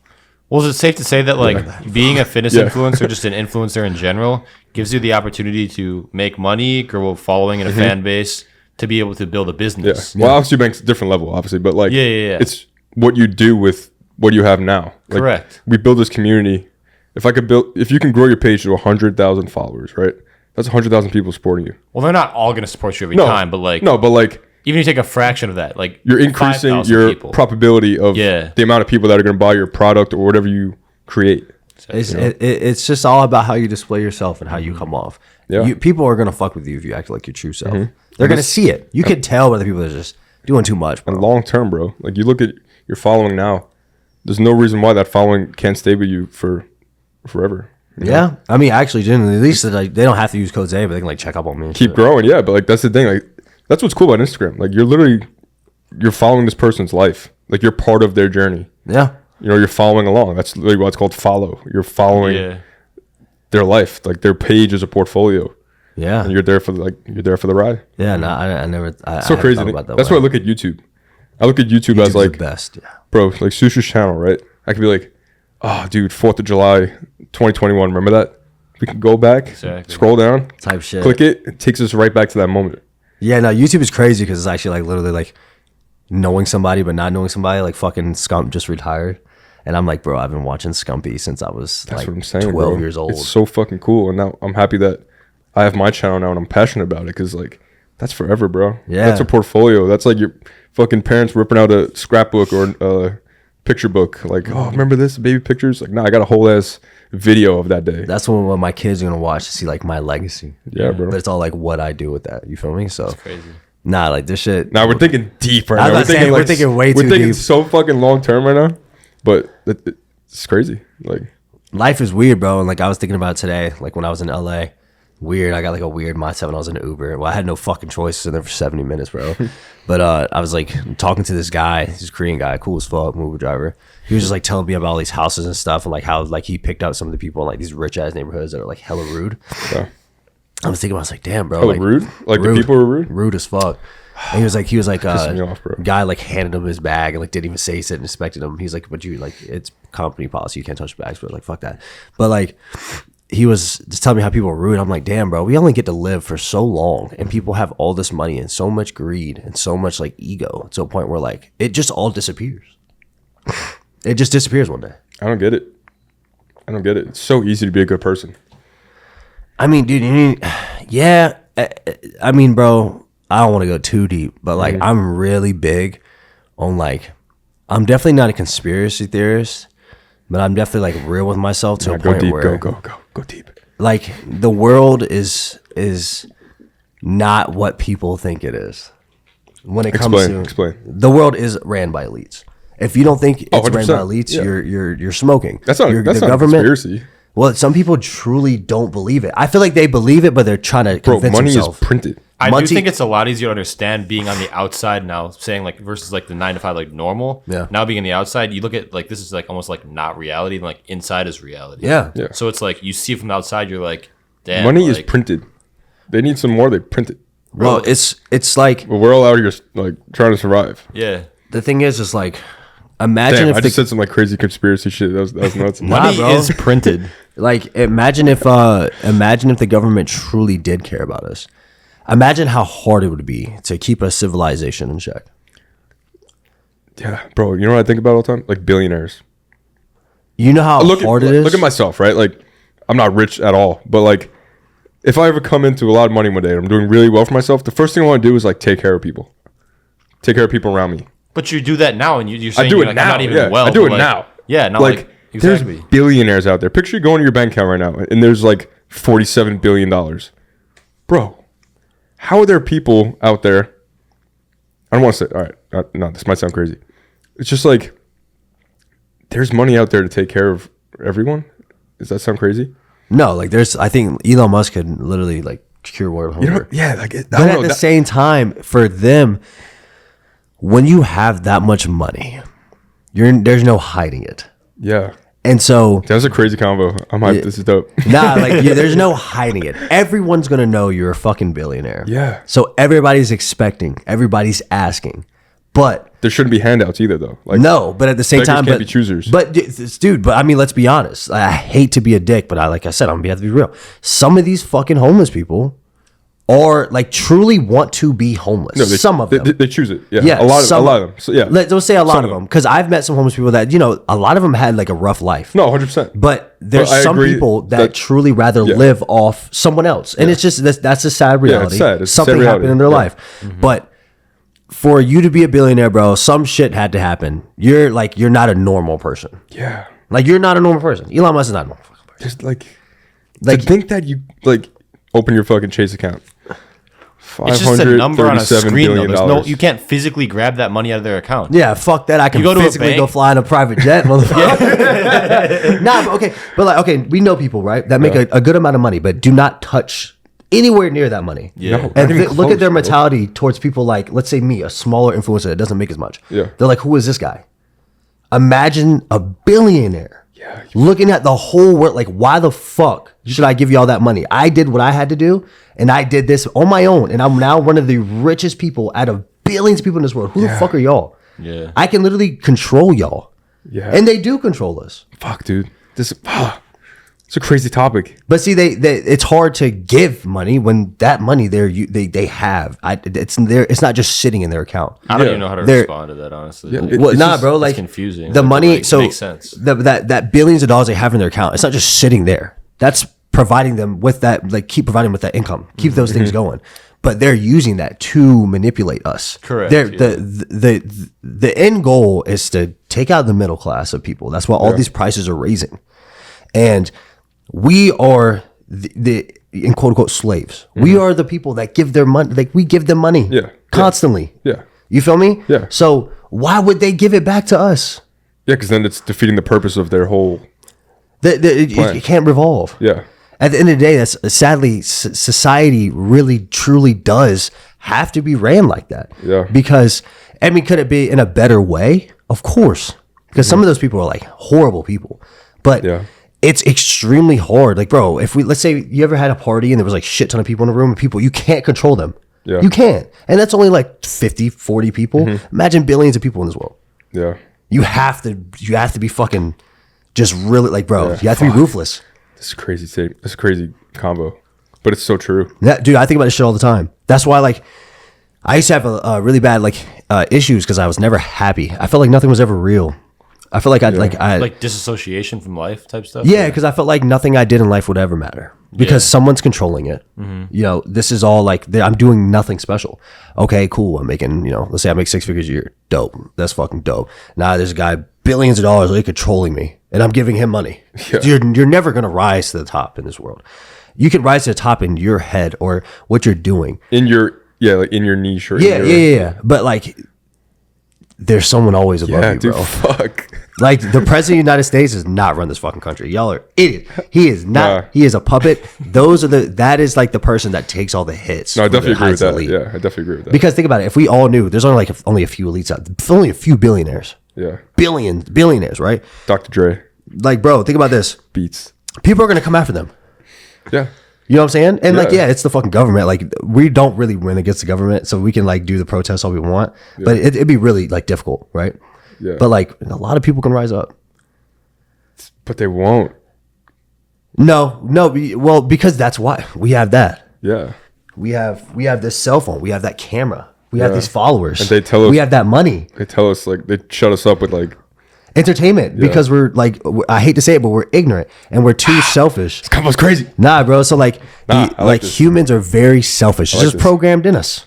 Well, is it safe to say that like being a fitness influencer, just an influencer in general, gives you the opportunity to make money, grow a following and a fan base, to be able to build a Yeah. business? Well, Alex Eubank's a different level, obviously, but like it's what you do with what you have now. Like, Correct. We build this community. If you can grow your page to 100,000 followers, right? That's 100,000 people supporting you. Well, they're not all going to support you every time, but like but like even if you take a fraction of that, like you're increasing 5,000 your people. probability of the amount of people that are going to buy your product or whatever you create. It's just all about how you display yourself and how you come off. Yeah. People are gonna fuck with you if you act like your true self. They're gonna see it. You can tell whether people are just doing too much, bro. And long term, bro. Like you look at your following now. There's no reason why that following can't stay with you for forever. You know? Yeah, I mean, actually, generally, at least like, they don't have to use code Zay, but they can like check up on me. And Keep shit. growing, yeah. But like that's the thing. Like that's what's cool about Instagram. Like you're following this person's life. Like you're part of their journey. Yeah, You know, you're following along. That's literally what's called follow. You're following their life. Like their page is a portfolio. Yeah. And you're there for the ride. Yeah, no, I never. So crazy. That's why I look at YouTube. I look at YouTube as like the best. Yeah. Bro, like Sushi's channel, right? I could be like, oh, dude, 4th of July, 2021. Remember that? We can go back, scroll down, type shit. Click it. It takes us right back to that moment. Yeah, no, YouTube is crazy because it's actually like literally like knowing somebody but not knowing somebody. Like fucking Scump just retired. And I'm like, bro, I've been watching Scumpy since I was That's like what I'm saying, 12 years old. It's so fucking cool. And now I'm happy that I have my channel now and I'm passionate about it because like that's forever, bro. Yeah. That's a portfolio. That's like your fucking parents ripping out a scrapbook or a picture book. Like, oh, remember this? Baby pictures? Like, I got a whole ass video of that day. That's what my kids are going to watch to see like my legacy. Yeah, bro. But it's all like what I do with that. You feel me? So That's crazy. Nah, like this shit. Nah, we're thinking deep right now. We're thinking way too deep. We're thinking so fucking long term right now. But it's crazy. Like life is weird, bro. And like I was thinking about today, like when I was in LA, weird. I got like a weird mindset when I was in Uber. Well, I had no fucking choice in there for 70 minutes, bro. But I was like talking to this guy, he's a Korean guy, cool as fuck, Uber driver. He was just like telling me about all these houses and stuff and like how like he picked out some of the people in like these rich ass neighborhoods that are like hella rude. Yeah. I was thinking, I was like, damn, bro. Hella like, rude? Like rude, the people were rude? Rude as fuck. And he was like Pissing me off, bro. guy like handed him his bag and like didn't even say sit and inspected him. He's like, but you like it's company policy, you can't touch bags. But like fuck that. But like he was just telling me how people are rude. I'm like, damn, bro, we only get to live for so long and people have all this money and so much greed and so much like ego to a point where like it just all disappears. It just disappears one day. I don't get it. It's so easy to be a good person. I mean, dude, yeah. I mean, bro, I don't want to go too deep, but like I'm really big on like, I'm definitely not a conspiracy theorist, but I'm definitely like real with myself to a point deep, where go deep. Like the world is not what people think it is. When it comes to explain. The world is ran by elites. If you don't think it's ran by elites, you're smoking. That's not the government. A conspiracy. Well, some people truly don't believe it. I feel like they believe it, but they're trying to convince money themselves. is printed. I do think it's a lot easier to understand being on the outside now, saying like versus like the 9 to 5 like normal. Yeah. Now being on the outside, you look at like this is like almost like not reality, and like inside is reality. Yeah. So it's like you see it from the outside, you're like, damn. Money is printed. They need some more. They print it. Well, it's like we're all out here like trying to survive. Yeah. The thing is like, imagine if I just said some like crazy conspiracy shit. That was nuts. Money is printed. Like imagine if the government truly did care about us. Imagine how hard it would be to keep a civilization in check. Yeah, bro. You know what I think about all the time? Like billionaires. You know how hard it is? Look at myself, right? Like I'm not rich at all, but like if I ever come into a lot of money one day and I'm doing really well for myself, the first thing I want to do is like take care of people. Take care of people around me. But you do that now, and you're saying I do you're it like, now. I'm not even well. I do it like, now. Yeah, no, like like exactly. There's billionaires out there. Picture you going to your bank account right now, and there's like $47 billion. Bro, how are there people out there? I don't want to say, all right, no, this might sound crazy. It's just like there's money out there to take care of everyone. Does that sound crazy? No, like I think Elon Musk could literally like cure world hunger. But at the same time, for them, when you have that much money, there's no hiding it. Yeah. And so that's a crazy combo. I'm hyped. This is dope. There's no hiding it. Everyone's gonna know you're a fucking billionaire. Yeah. So everybody's expecting, everybody's asking, but there shouldn't be handouts either, though. Like no, but at the same time, can't be choosers. But dude, but I mean, let's be honest. I hate to be a dick, but like I said, I'm gonna have to be real. Some of these fucking homeless people or like truly want to be homeless. No, some of them. They choose it. Yeah. A lot of them. So, yeah. Let's say a lot of them. Because I've met some homeless people that, a lot of them had like a rough life. No, 100%. But there's some people that truly rather live off someone else. And it's just, that's a sad reality. Yeah, it's sad. It's something happened in their life. Mm-hmm. But for you to be a billionaire, bro, some shit had to happen. You're not a normal person. Yeah. Like, you're not a normal person. Elon Musk is not a normal person. Just like to think that you like open your fucking Chase account. It's just a number on a screen, though. You can't physically grab that money out of their account. Yeah, fuck that. I can physically go fly in a private jet, motherfucker. But we know people, right, that make a good amount of money, but do not touch anywhere near that money. Yeah. No, and look at their mentality towards people like, let's say me, a smaller influencer that doesn't make as much. Yeah. They're like, who is this guy? Imagine a billionaire looking at the whole world. Like, why the fuck should I give you all that money? I did what I had to do, and I did this on my own, and I'm now one of the richest people out of billions of people in this world. Who the fuck are y'all? Yeah. I can literally control y'all. Yeah. And they do control us. Fuck, dude. It's a crazy topic. But see, they it's hard to give money when that money they have. It's there. It's not just sitting in their account. I don't even know how to respond to that, honestly. Yeah, Like, bro. Like, it's confusing. The money, like, so makes sense. That billions of dollars they have in their account, it's not just sitting there. That's providing them with that, like, keep providing them with that income, keep those things going. But they're using that to manipulate us. Correct. The end goal is to take out the middle class of people. That's why all these prices are raising, and we are the in quote unquote slaves. We are the people that give their money. Like, we give them money constantly. Yeah. You feel me? Yeah. So why would they give it back to us? Yeah, because then it's defeating the purpose of their whole. It can't revolve. Yeah. At the end of the day, that's sadly society really truly does have to be ran like that. Yeah. Because I mean, could it be in a better way? Of course. Because some of those people are like horrible people, but it's extremely hard. Like, bro, if let's say you ever had a party and there was like shit ton of people in a room, and people, you can't control them. Yeah. You can't. And that's only like 50, 40 people. Imagine billions of people in this world. Yeah. You have to be fucking just really, like, bro, you have to be ruthless. This is crazy tape. This is a crazy combo, but it's so true. Dude, I think about this shit all the time. That's why, like, I used to have a really bad, like, issues because I was never happy. I felt like nothing was ever real. I felt like like disassociation from life type stuff. Yeah, because I felt like nothing I did in life would ever matter because someone's controlling it. You know, this is all like I'm doing nothing special. Okay, cool. I'm making, let's say I make 6 figures a year. Dope. That's fucking dope. Now there's a guy billions of dollars like controlling me, and I'm giving him money. Yeah. You're never gonna rise to the top in this world. You can rise to the top in your head or what you're doing In your like in your niche or yeah. But like, there's someone always above you, dude, bro. fuck. Like, the president of the United States does not run this fucking country. Y'all are idiots. He is not. Nah. He is a puppet. That is like the person that takes all the hits. No, I from the definitely agree with highest that. elite. Yeah, I definitely agree with that. Because think about it. If we all knew, there's only a few elites out there. Only a few billionaires. Yeah. Billionaires, right? Dr. Dre Like, bro, think about this. beats. People are going to come after them. Yeah. You know what I'm saying? And like, Yeah. it's the fucking government. Like, we don't really win against the government, so we can like do the protests all we want. But it'd be really like difficult, right? Yeah. But like, a lot of people can rise up. But they won't. No. Well, because that's why we have that. Yeah. We have this cell phone. We have that camera. We have these followers. And they tell us- we have that money, They tell us, like, they shut us up with, like, entertainment, because we're like, I hate to say it, but we're ignorant and we're too selfish. this combo's crazy. Nah, bro. So like, Nah, I like this. humans are very selfish. It's like just this. programmed in us.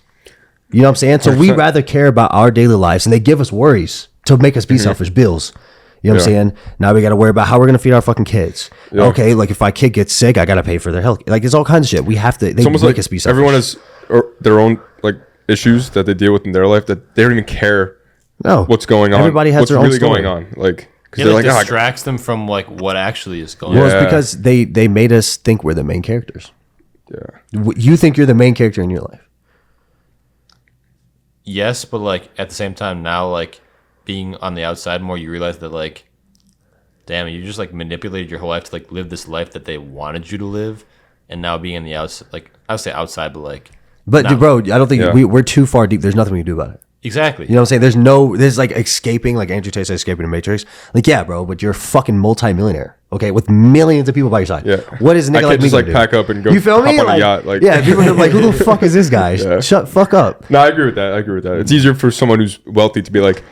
You know what I'm saying? So we 100%. rather care about our daily lives, and they give us worries to make us be selfish. Bills. You know what I'm Yeah. saying? Now we got to worry about how we're gonna feed our fucking kids. Yeah. Okay, like if my kid gets sick, I gotta pay for their health. Like, it's all kinds of shit. We have to. They It's almost make like us be selfish. everyone has their own, like, issues that they deal with in their life that they don't even care No, what's going on. Everybody has what's their own really story. going on. Like, because Yeah, they're like, like, distracts them from like what actually is going Well, on. it's Yeah. because they made us think we're the main characters. yeah. You think you're the main character in your life. Yes, but like at the same time now, like being on the outside more, you realize that like, damn, you just like manipulated your whole life to like live this life that they wanted you to live, and now being in the outside, like I would say outside, but like, But Nah. dude, bro, I don't think Yeah. we're too far deep. There's nothing we can do about it. exactly. You know what I'm saying? There's like escaping, like Andrew Tate said, escaping the Matrix. Like, yeah, bro, but you're a fucking multi-millionaire, okay, with millions of people by your side. Yeah. What is a I nigga can't like me just, gonna like, do? pack up and go You feel hop me? on a yacht, like- yeah, people are like, who the fuck is this guy? Yeah. Shut fuck up. No, I agree with that. It's easier for someone who's wealthy to be like,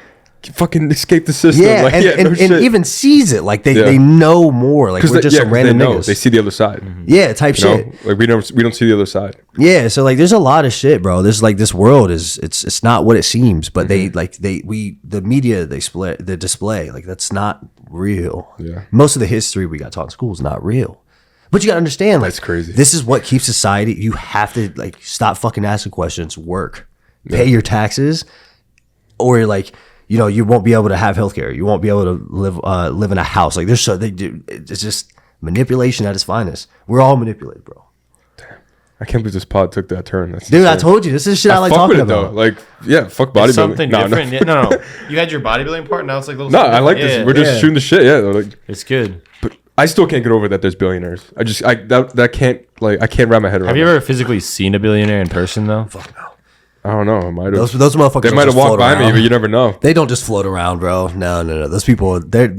fucking escape the system. Yeah, like, and, no and shit. even sees it. Like, they Yeah. know more. Like, we're they, just some 'cause random they know. niggas. They see the other side. Yeah, type You know? shit. Like, we don't see the other side. Yeah, so like there's a lot of shit, bro. There's like this world is it's not what it seems, but Mm-hmm. the media they display like that's not real. Yeah. Most of the history we got taught in school is not real. But you gotta understand, like, That's crazy. This is what keeps society. You have to like stop fucking asking questions, work, pay your taxes, or like, you won't be able to have healthcare. You won't be able to live in a house. Like, it's just manipulation at its finest. We're all manipulated, bro. I can't believe this pod took that turn. That's Dude, I insane. told you this is shit I like fuck talking with it, about. though. Like, yeah, fuck bodybuilding. It's something No, different. no. Yeah, no. You had your bodybuilding part. Now it's like little. No, I like this. We're just shooting the shit. Yeah, like, It's good. but I still can't get over that there's billionaires. That can't, like, I can't wrap my head around. Have you ever physically seen a billionaire in person though? Fuck no. I don't know. I might have. Those motherfuckers. They don't might have just walked float by me, around. but you never know. They don't just float around, bro. No. Those people, they're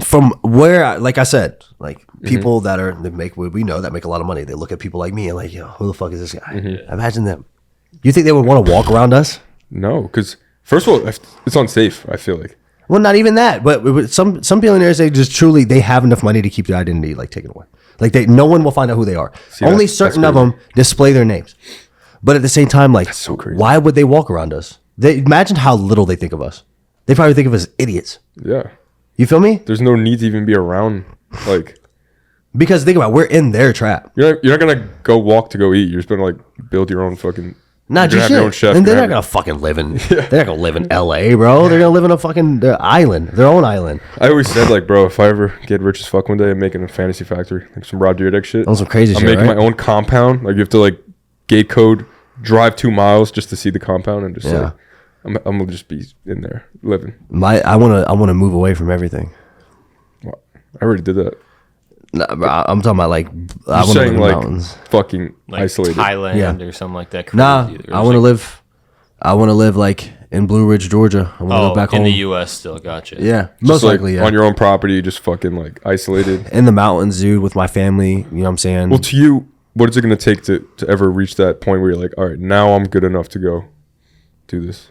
from where, like I said, like people that make what we know that make a lot of money. They look at people like me and like, yo, who the fuck is this guy? Imagine them. You think they would want to walk around us? No, because first of all, it's unsafe. I feel like. Well, not even that. But some billionaires, they just truly they have enough money to keep their identity like taken away. Like no one will find out who they are. See, Only that's certain of crazy. them display their names. But at the same time, like, so crazy. why would they walk around us? They imagine how little they think of us. They probably think of us as idiots. Yeah. You feel me? There's no need to even be around. Like, Because think about it, we're in their trap. you're not gonna go walk to go eat. You're just gonna like build your own fucking. Not you're just gonna have your own shit. chef. And they're You're not gonna gonna fucking live in. They're not gonna live in LA, bro. They're gonna live in a fucking their island, their own island. I always said, like, bro, if I ever get rich as fuck one day, I'm making a fantasy factory, like some Rob Dyrdek shit. On some crazy I'm shit, making right? my own compound. Like, you have to like gate code, drive 2 miles just to see the compound, and just Yeah. like, I'm gonna just be in there living. I wanna move away from everything. Well, I already did that. Nah, bro, I'm talking about like I You're want to live saying in the like mountains. fucking Like isolated. Thailand Yeah. or something like that. Nah, Crazy. Or I it's want to like- live. I want to live like in Blue Ridge, Georgia. I want to Oh, live back in home. the U.S. still. Gotcha. Yeah, Just most like likely. Yeah, on your own property, just fucking like isolated. in the mountains, dude, with my family. You know what I'm saying? Well, to you, what is it gonna take to ever reach that point where you're like, all right, now I'm good enough to go do this?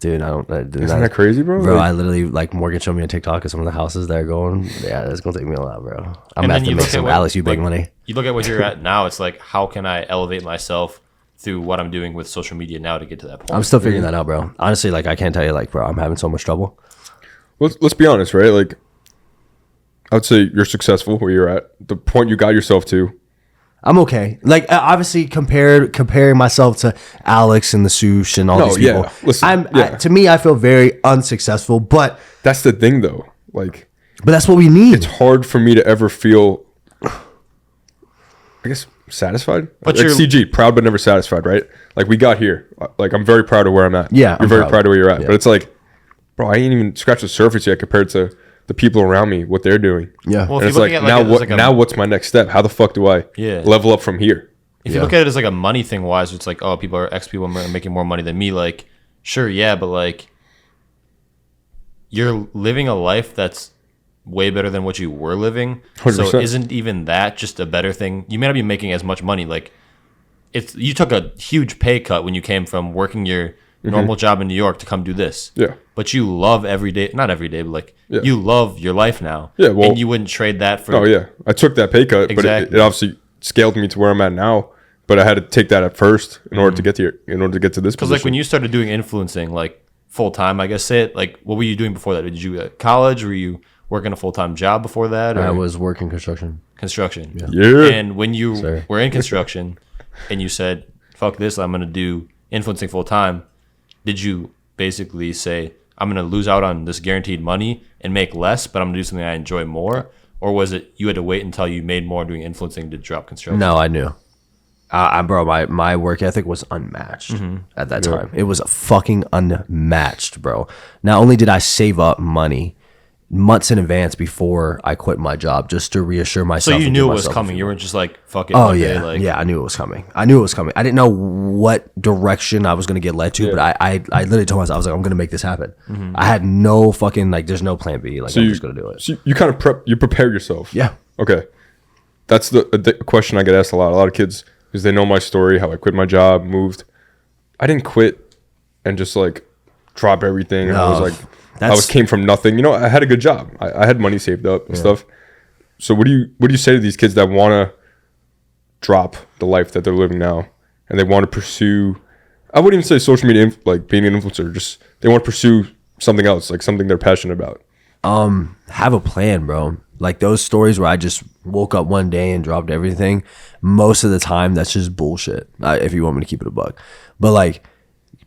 Dude, I don't. Isn't that crazy, bro? Bro, Like, I literally like Morgan showed me a TikTok of some of the houses that are going. Yeah, that's gonna take me a lot, bro. I'm And gonna then have to you make look at some what- Alex Eubank like, money. You look at what you're at now. It's like, how can I elevate myself through what I'm doing with social media now to get to that point? I'm still figuring that out, bro. Honestly, like I can't tell you, like, bro, I'm having so much trouble. let's be honest, right? Like, I would say you're successful where you're at. The point you got yourself to. I'm okay. Like obviously comparing myself to Alex and the Sush and all No, these people. yeah. Listen, To me, I feel very unsuccessful, but That's the thing, though. Like, that's what we need. it's hard for me to ever feel, I guess, satisfied. But like you're- CG, proud but never satisfied, right? Like, we got here. Like, I'm very proud of where I'm at. Yeah, you're I'm very proud. proud of where you're at. Yeah. But it's like, bro, I ain't even scratched the surface yet compared to the people around me, what they're doing. Yeah. Well, And if it's you're like, looking at now it as what? like a- Now what's my next step? How the fuck do I Yeah. level up from here? If you Yeah. look at it as like a money thing wise, it's like, oh, people are making more money than me. Like, sure, yeah, but like, you're living a life that's way better than what you were living. 100%. So isn't even that just a better thing? You may not be making as much money. Like, you took a huge pay cut when you came from working your normal job in New York to come do this. Yeah. But you love every day, not every day, but like Yeah. you love your life now. Yeah, well- and you wouldn't trade that for. Oh yeah, I took that pay cut, but Exactly. it obviously scaled me to where I'm at now. But I had to take that at first in order to get here, in order to get to this. Because like when you started doing influencing like full time, I guess say it like what were you doing before that? Did you at college? Were you working a full time job before that? Or I was working construction. construction. Yeah. And when you Sorry. were in construction and you said, "Fuck this, I'm gonna do influencing full time," did you basically say, "I'm gonna lose out on this guaranteed money and make less, but I'm gonna do something I enjoy more"? Or was it you had to wait until you made more doing influencing to drop construction? No, I knew. Bro, my work ethic was unmatched at that time. It was fucking unmatched, bro. Not only did I save up money months in advance before I quit my job just to reassure So myself. you and knew give it was myself a coming. few You months. weren't just like, "Fuck it." Oh one day, yeah, like, yeah. I knew it was coming. I didn't know what direction I was gonna get led to, Yeah. but I literally told myself I was like, I'm gonna make this happen. I had no fucking like, there's no plan B. Like I'm just gonna do it. So you kind of you prepare yourself. Yeah. Okay. That's the question I get asked a lot. A lot of kids, because they know my story, how I quit my job, moved. I didn't quit and just like drop everything. And I was No, like, I came from nothing. You know, I had a good job. I had money saved up and stuff. So what do you say to these kids that want to drop the life that they're living now and they want to pursue? I wouldn't even say social media, like being an influencer. Just they want to pursue something else, like something they're passionate about. Have a plan, bro. Like those stories where I just woke up one day and dropped everything. Most of the time, that's just bullshit. If you want me to keep it a buck, but like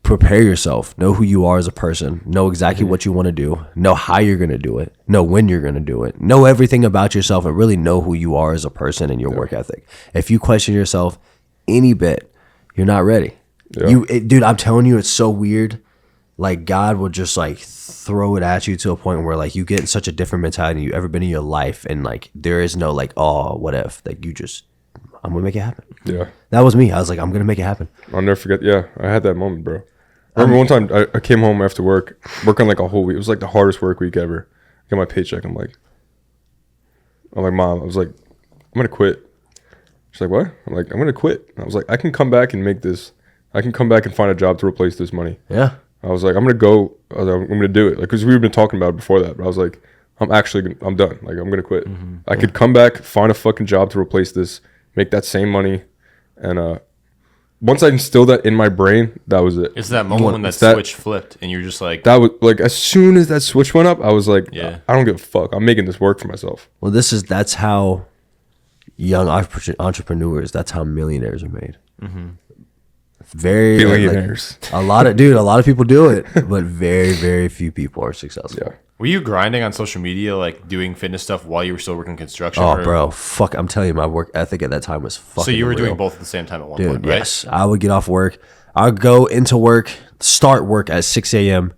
prepare yourself. Know who you are as a person. Know exactly what you want to do. Know how you're going to do it. Know when you're going to do it. Know everything about yourself and really know who you are as a person and your work ethic. If you question yourself any bit, you're not ready. Yeah. Dude, I'm telling you, it's so weird. Like, God will just like throw it at you to a point where like you get in such a different mentality than you ever been in your life, and like there is no like, oh, what if? Like, you just, I'm gonna make it happen. Yeah, that was me. I was like, I'm gonna make it happen. I'll never forget. Yeah, I had that moment, bro. I remember one time I came home after working like a whole week. It was like the hardest work week ever. I got my paycheck. I'm like, Mom, I was like, I'm gonna quit. She's like, what? I'm like, I'm gonna quit. I was like, I can come back and make this. I can come back and find a job to replace this money. Yeah. I was like, I'm gonna go. I'm gonna do it. Like, cause we've been talking about it before that. But I was like, I'm done. Like, I'm gonna quit. I could come back, find a fucking job to replace this, make that same money, and once I instilled that in my brain, that was it. It's that moment when that switch flipped, and you're just like, that was like, as soon as that switch went up, I was like, yeah, I don't give a fuck. I'm making this work for myself. Well, that's how young entrepreneurs. That's how millionaires are made. Very billionaires. Like, a lot of people do it, but very, very few people are successful. Yeah. Were you grinding on social media, like doing fitness stuff while you were still working construction? Oh, bro, fuck! I'm telling you, my work ethic at that time was fucking. So you were unreal. doing both at the same time at one point, right? Yes, I would get off work. I would go into work, start work at 6 a.m.,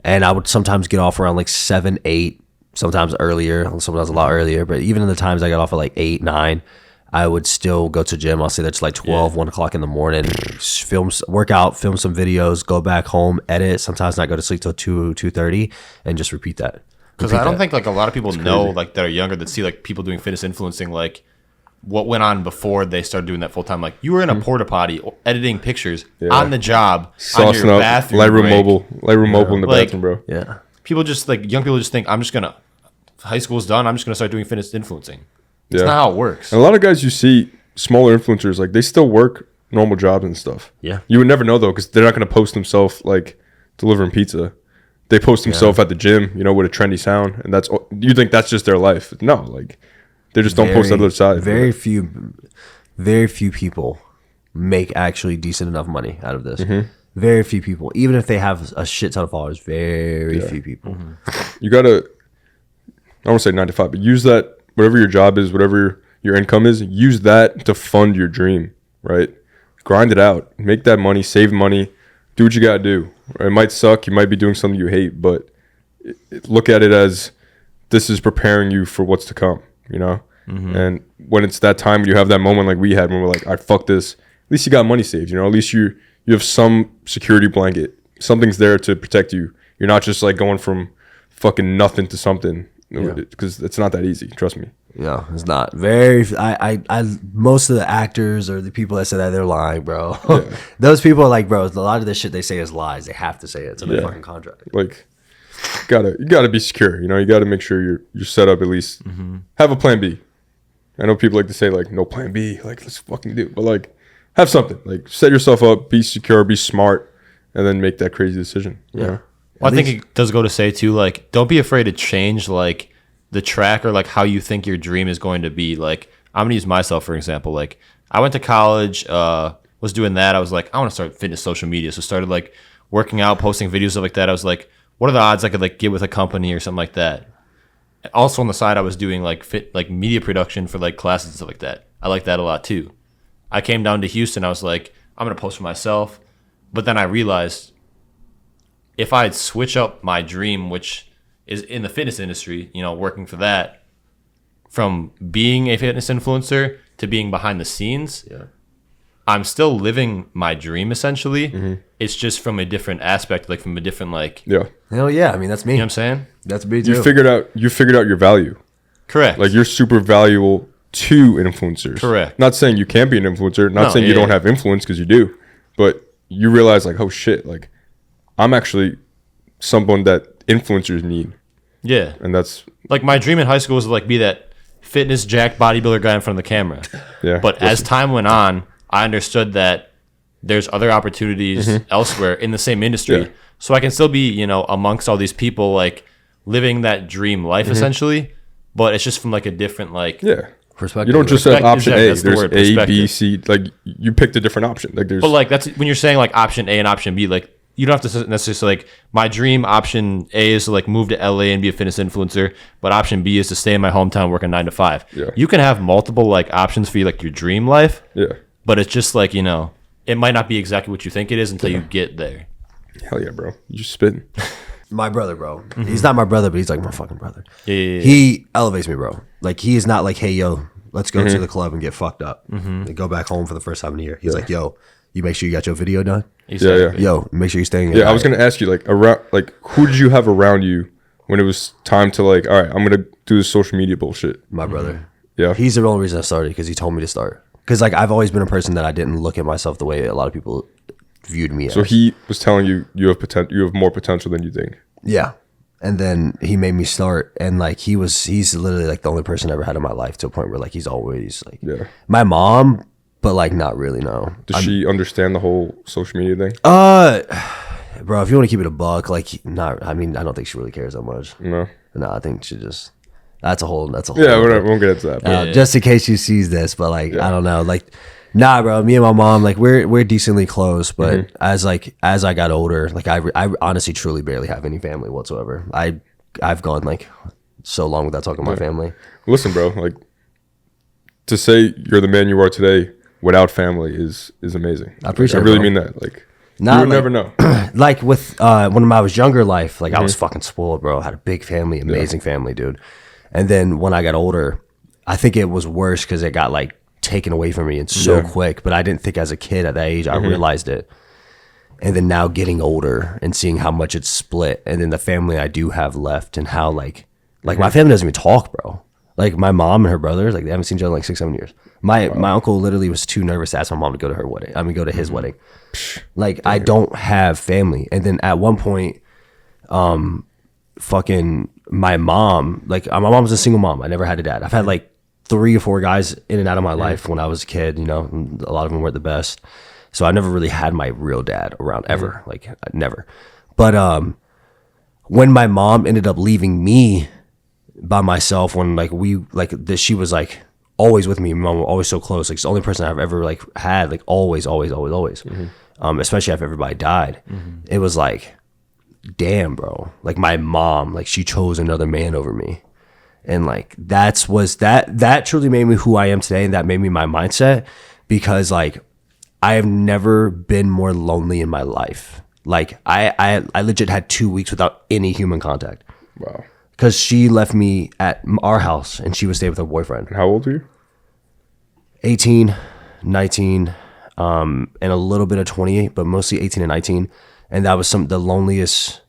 and I would sometimes get off around like 7, 8, sometimes earlier, sometimes a lot earlier. But even in the times I got off at like 8, 9, I would still go to gym. I'll say that's like 12, 1 o'clock in the morning, work out, film some videos, go back home, edit. Sometimes not go to sleep till 2:30, and just repeat that. Because I don't think like a lot of people know, like that are younger, that see like people doing fitness influencing, like what went on before they started doing that full time. Like you were in a porta potty editing pictures on the job, saucing on your up, bathroom Lightroom mobile in the like, bathroom, bro. Yeah. People just like young people just think high school's done. I'm just gonna start doing fitness influencing. It's not how it works. And a lot of guys you see, smaller influencers, like they still work normal jobs and stuff. Yeah. You would never know though, because they're not going to post themselves like delivering pizza. They post themselves at the gym, you know, with a trendy sound, and you think that's just their life. No, like they just don't post the other side. Very few people make actually decent enough money out of this. Very few people, even if they have a shit ton of followers. Very few people. You gotta, I don't want to say 9 to 5, but use that. Whatever your job is, whatever your income is, use that to fund your dream, right? Grind it out. Make that money, save money, do what you got to do. It might suck. You might be doing something you hate, but look at it as this is preparing you for what's to come, you know? And when it's that time when you have that moment like we had when we're like, all right, fuck this, at least you got money saved, you know? At least you have some security blanket. Something's there to protect you. You're not just like going from fucking nothing to something. Because it's not that easy, trust me. Yeah, it's not I most of the actors or the people that say that, they're lying, bro. Those people are like, bro, a lot of this shit they say is lies. They have to say it. It's in their fucking contract. Like, you gotta be secure, you know. You gotta make sure you're set up, at least have a plan B. I know people like to say like no plan B, like let's fucking do it. But like have something, like set yourself up, be secure, be smart, and then make that crazy decision. You know? Well, I think it does go to say too, like, don't be afraid to change like the track or like how you think your dream is going to be. Like, I'm gonna use myself for example. Like, I went to college, was doing that. I was like, I want to start fitness social media, so started like working out, posting videos, stuff like that. I was like, what are the odds I could like get with a company or something like that? Also on the side, I was doing like media production for like classes and stuff like that. I like that a lot too. I came down to Houston. I was like, I'm gonna post for myself, but then I realized, if I'd switch up my dream, which is in the fitness industry, you know, working for that, from being a fitness influencer to being behind the scenes, I'm still living my dream essentially. It's just from a different aspect, like from a different like. Yeah. Hell yeah! I mean, that's me. You know what I'm saying? That's me too. You figured out your value. Correct. Like you're super valuable to influencers. Correct. Not saying you can't be an influencer. Not saying you don't have influence, because you do, but you realize like, oh shit, like. I'm actually someone that influencers need. Yeah. And that's... Like, my dream in high school was to, like, be that fitness jacked bodybuilder guy in front of the camera. Yeah. But as time went on, I understood that there's other opportunities elsewhere in the same industry. Yeah. So I can still be, you know, amongst all these people, like, living that dream life, essentially. But it's just from, like, a different, like... Yeah. Perspective. You don't just have option exactly, A. that's the There's word, A, B, perspective. C. Like you picked a different option. Like there's. But like that's when you're saying like option A and option B, like you don't have to necessarily say like my dream option A is to like move to LA and be a fitness influencer, but option B is to stay in my hometown working 9 to 5. Yeah. You can have multiple like options for you, like your dream life. Yeah. But it's just like, you know, it might not be exactly what you think it is until you get there. Hell yeah, bro. You just spitting. My brother, bro. He's not my brother, but he's like my fucking brother. Yeah. He elevates me, bro. Like he is not like, hey, yo, let's go to the club and get fucked up and go back home for the first time in a year. He's like, yo, you make sure you got your video done. Exactly. Yo, make sure you're staying. Yeah, I was gonna ask you like around like who did you have around you when it was time to like, all right, I'm gonna do this social media bullshit. My brother. Yeah. He's the only reason I started because he told me to start. Because like I've always been a person that I didn't look at myself the way a lot of people viewed me. So as. he was telling you you have potential. You have more potential than you think. Yeah. And then he made me start, and like he's literally like the only person I ever had in my life to a point where like he's always like my mom, but like not really. No. Does she understand the whole social media thing? Bro, if you want to keep it a buck, like not. I mean, I don't think she really cares that much. No. No, I think she just. That's a whole. Yeah, other we won't get into that. But just in case she sees this, but like I don't know, like nah, bro. Me and my mom, like we're decently close, but as I got older, like I honestly truly barely have any family whatsoever. I've gone like so long without talking to my family. Listen, bro, like to say you're the man you are today without family is amazing. I appreciate I really it, bro. mean that. Like Nah, you would like- never know. Like with when I was younger life, like I was fucking spoiled, bro. I had a big family, amazing family, dude. And then when I got older, I think it was worse because it got like taken away from me and so quick. But I didn't think as a kid at that age I realized it. And then now getting older and seeing how much it's split, and then the family I do have left, and how like my family doesn't even talk, bro. Like my mom and her brother, like they haven't seen each other in like 6-7 years. My uncle literally was too nervous to ask my mom to go to her wedding. I mean, go to his wedding. Like I don't have family. And then at one point, fucking my mom, like my mom was a single mom. I never had a dad. I've had like 3 or 4 guys in and out of my life when I was a kid. You know, a lot of them weren't the best. So I never really had my real dad around ever. Like never. But when my mom ended up leaving me by myself, when like she was like always with me. My mom was always so close. Like it's the only person I've ever like had, like always. Especially after everybody died. It was like, damn, bro. Like my mom, like she chose another man over me. And like that truly made me who I am today, and that made me my mindset, because like I have never been more lonely in my life. Like I legit had 2 weeks without any human contact. Wow. Because she left me at our house and she would stay with her boyfriend. And how old are you? 18, 19, and a little bit of 28, but mostly 18 and 19. And that was the loneliest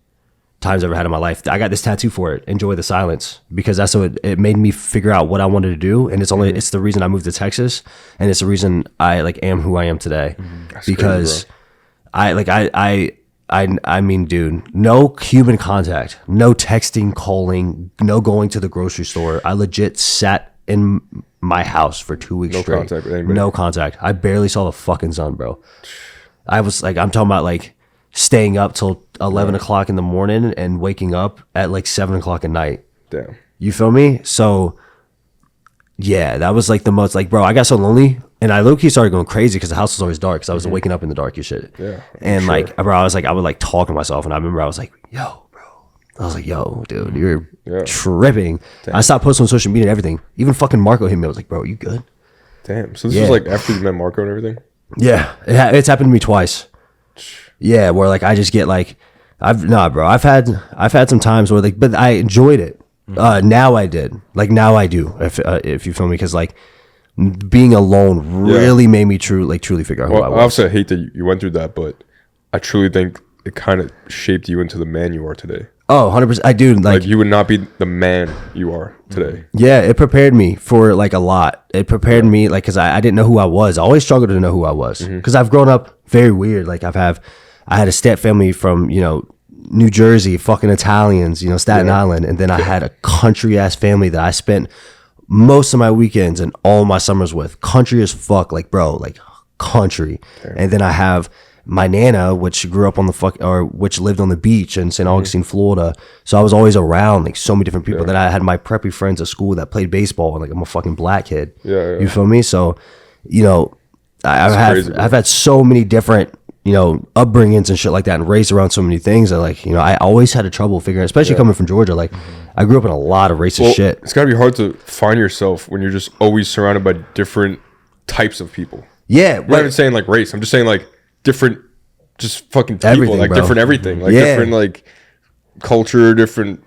times I've ever had in my life. I got this tattoo for it, Enjoy the Silence, because that's what it made me figure out what I wanted to do. And it's the reason I moved to Texas, and it's the reason I like am who I am today. That's Because crazy, I mean, dude, no human contact, no texting, calling, no going to the grocery store. I legit sat in my house for 2 weeks No straight. contact with anybody. No contact. I barely saw the fucking sun, bro. I was like, I'm talking about like staying up till 11 o'clock in the morning and waking up at like 7 o'clock at night. Damn. You feel me? So yeah, that was like the most, like, bro, I got so lonely, and I low-key started going crazy because the house was always dark, because I was waking up in the dark and shit. Yeah, And sure. like, bro, I would like talk to myself, and I remember I was like, yo, bro. I was like, yo, dude, you're tripping. Damn. I stopped posting on social media and everything. Even fucking Marco hit me. I was like, bro, you good? Damn. So this was like after you met Marco and everything? Yeah, it's happened to me twice. Yeah, where like I just get like, I've had some times where like, but I enjoyed it. Now I did. Like now I do. If you feel me, because like being alone really made me truly figure out who I was. Obviously, I hate that you went through that, but I truly think it kind of shaped you into the man you are today. Oh, 100%. I do. Like you would not be the man you are today. Yeah, it prepared me for like a lot. It prepared me like, because I didn't know who I was. I always struggled to know who I was, because I've grown up very weird. Like I had a step family from, you know, New Jersey, fucking Italians, you know, Staten Island. And then I had a country ass family that I spent most of my weekends and all my summers with. Country as fuck, like bro, like country. Damn. And then I have my nana, which grew up on which lived on the beach in St. Augustine, Florida. So I was always around like so many different people. That I had my preppy friends at school that played baseball, and like I'm a fucking black kid. You feel me? So, you know, I've had so many different, you know, upbringings and shit like that, and raised around so many things that, like, you know, I always had a trouble figuring, especially coming from Georgia. Like, I grew up in a lot of racist shit. It's gotta be hard to find yourself when you're just always surrounded by different types of people. Yeah, I'm not even saying like race. I'm just saying like different, just fucking people, everything, like bro. different everything, like different like culture, different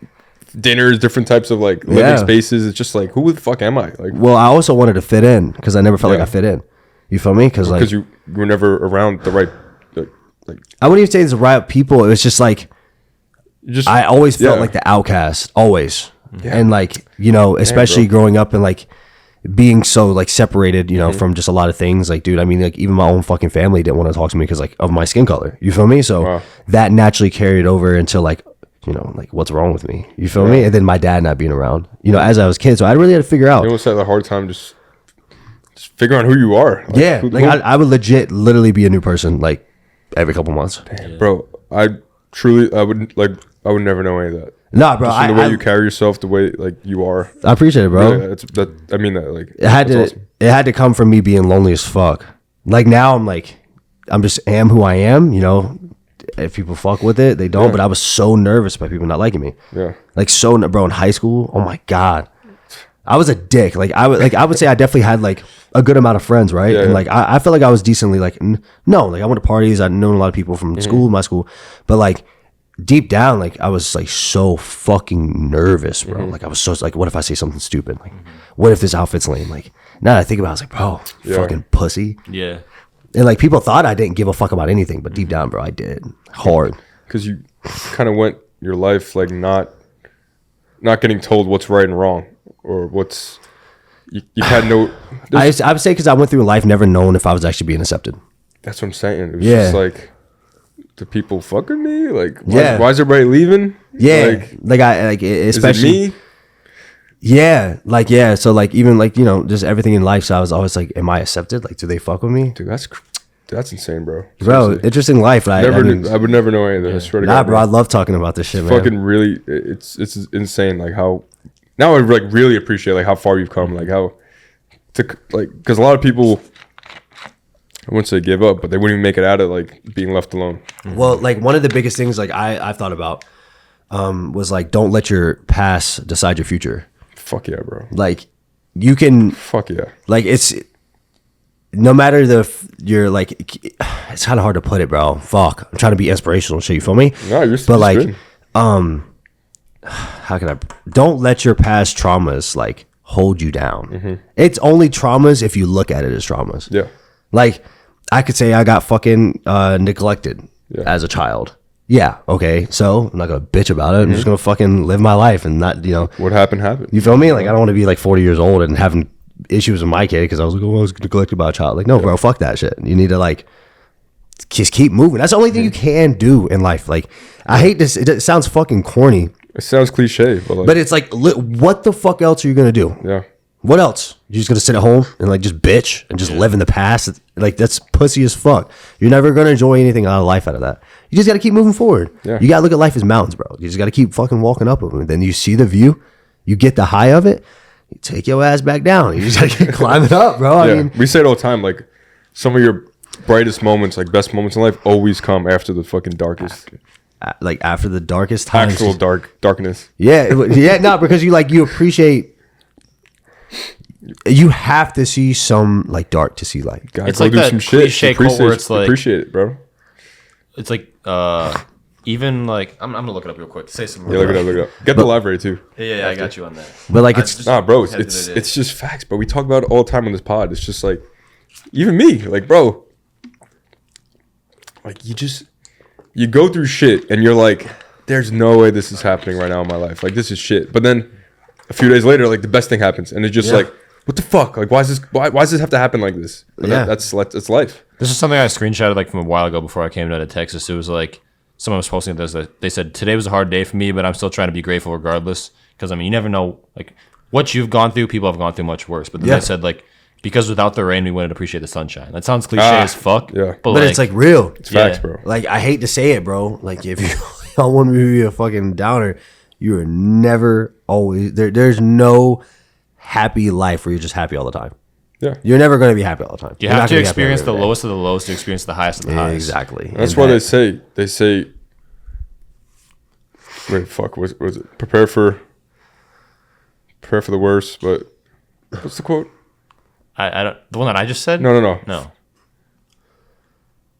dinners, different types of like living spaces. It's just like, who the fuck am I? Like, well, I also wanted to fit in because I never felt like I fit in. You feel me? Because like, you were never around the right. Like, I wouldn't even say it's the right people. It was just like, I always felt like the outcast, always. And like, you know, especially growing up and like being so like separated, you know, from just a lot of things. Like, dude, I mean, like even my own fucking family didn't want to talk to me because like of my skin color. You feel me? So that naturally carried over into like, you know, like what's wrong with me? You feel me? And then my dad not being around, you know, as I was a kid. So I really had to figure out. You almost had a hard time just figuring out who you are. Like, I would literally be a new person like every couple months. Damn, bro, I would never know any of that. Nah, bro, the way you carry yourself, the way like you are. I appreciate it, bro. Yeah, I mean that like it had to come from me being lonely as fuck. Like now I'm just am who I am, you know. If people fuck with it, they don't. But I was so nervous by people not liking me. Yeah. Like bro, in high school, oh my God. I was a dick. Like I would say I definitely had like a good amount of friends, right? And like I felt like I was decently like like I went to parties. I'd known a lot of people from my school, but like deep down, like I was like so fucking nervous, bro. Like I was so like, what if I say something stupid? Like, what if this outfit's lame? Like now that I think about it, I was like, bro, fucking pussy. Yeah. And like people thought I didn't give a fuck about anything, but deep down, bro, I did hard. Because you kind of went your life like not getting told what's right and wrong. Or what's you had no. I would say because I went through life never knowing if I was actually being accepted. That's what I'm saying. It was just like, do people fucking me? Like, why is everybody leaving? Yeah, especially is it me? Yeah, So like even like, you know, just everything in life. So I was always like, am I accepted? Like, do they fuck with me? Dude, that's insane, bro. Bro, interesting life. I would never know any of this. I swear to God, bro, I love talking about this shit, man. Fucking really, it's insane. Like how. Now I like really appreciate like how far you've come, like how to like, because a lot of people, I wouldn't say give up, but they wouldn't even make it out of like being left alone. Well, like one of the biggest things like I've thought about was like, don't let your past decide your future. Fuck yeah, bro. Like you can. Fuck yeah. Like it's no matter you're like, it's kind of hard to put it, bro. Fuck, I'm trying to be inspirational, shit. You feel me? No, you're. But like, good. How can I? Don't let your past traumas like hold you down. It's only traumas if you look at it as traumas. Yeah. Like I could say I got fucking neglected as a child. Yeah. Okay. So I'm not gonna bitch about it. I'm just gonna fucking live my life and not, you know. What happened. You feel me? Like I don't want to be like 40 years old and having issues with my kid because I was like, oh, I was neglected by a child. Like no, bro, fuck that shit. You need to like just keep moving. That's the only thing you can do in life. Like I hate this. It sounds fucking corny. It sounds cliche, but it's like, what the fuck else are you gonna do? Yeah. What else? You're just gonna sit at home and like just bitch and just live in the past? Like that's pussy as fuck. You're never gonna enjoy anything out of life out of that. You just gotta keep moving forward. Yeah. You gotta look at life as mountains, bro. You just gotta keep fucking walking up them. And then you see the view, you get the high of it, you take your ass back down. You just gotta keep climbing up, bro. I mean, we say it all the time. Like some of your brightest moments, like best moments in life, always come after the fucking darkest. Like after the darkest times, actual darkness. No, because you appreciate. You have to see some like dark to see light. It's like that cliche quote where it's like, appreciate it, bro. It's like even like I'm gonna look it up real quick. Say something. Yeah, look it up. Get the library too. Yeah, I got you on that. But like it's bro. It's just facts. But we talk about it all the time on this pod. It's just like, even me, like, bro, like you go through shit and you're like, there's no way this is happening right now in my life. Like this is shit. But then a few days later, like the best thing happens, and it's just like, what the fuck? Like why does this have to happen like this? But that's life. This is something I screenshotted like from a while ago before I came down to Texas. It was like someone was posting this. They said today was a hard day for me, but I'm still trying to be grateful regardless. Because I mean, you never know like what you've gone through. People have gone through much worse. But then they said like because without the rain, we wouldn't appreciate the sunshine. That sounds cliche as fuck. Yeah. But it's like real. It's facts, bro. Like, I hate to say it, bro. Like, if you don't want me to be a fucking downer, you are never always there's no happy life where you're just happy all the time. Yeah. You're never going to be happy all the time. you have to experience the lowest of the lows to experience the highest of the highs. Exactly. That's why they say, wait, fuck, was it? Prepare for the worst, but what's the quote? I don't, the one that I just said? No.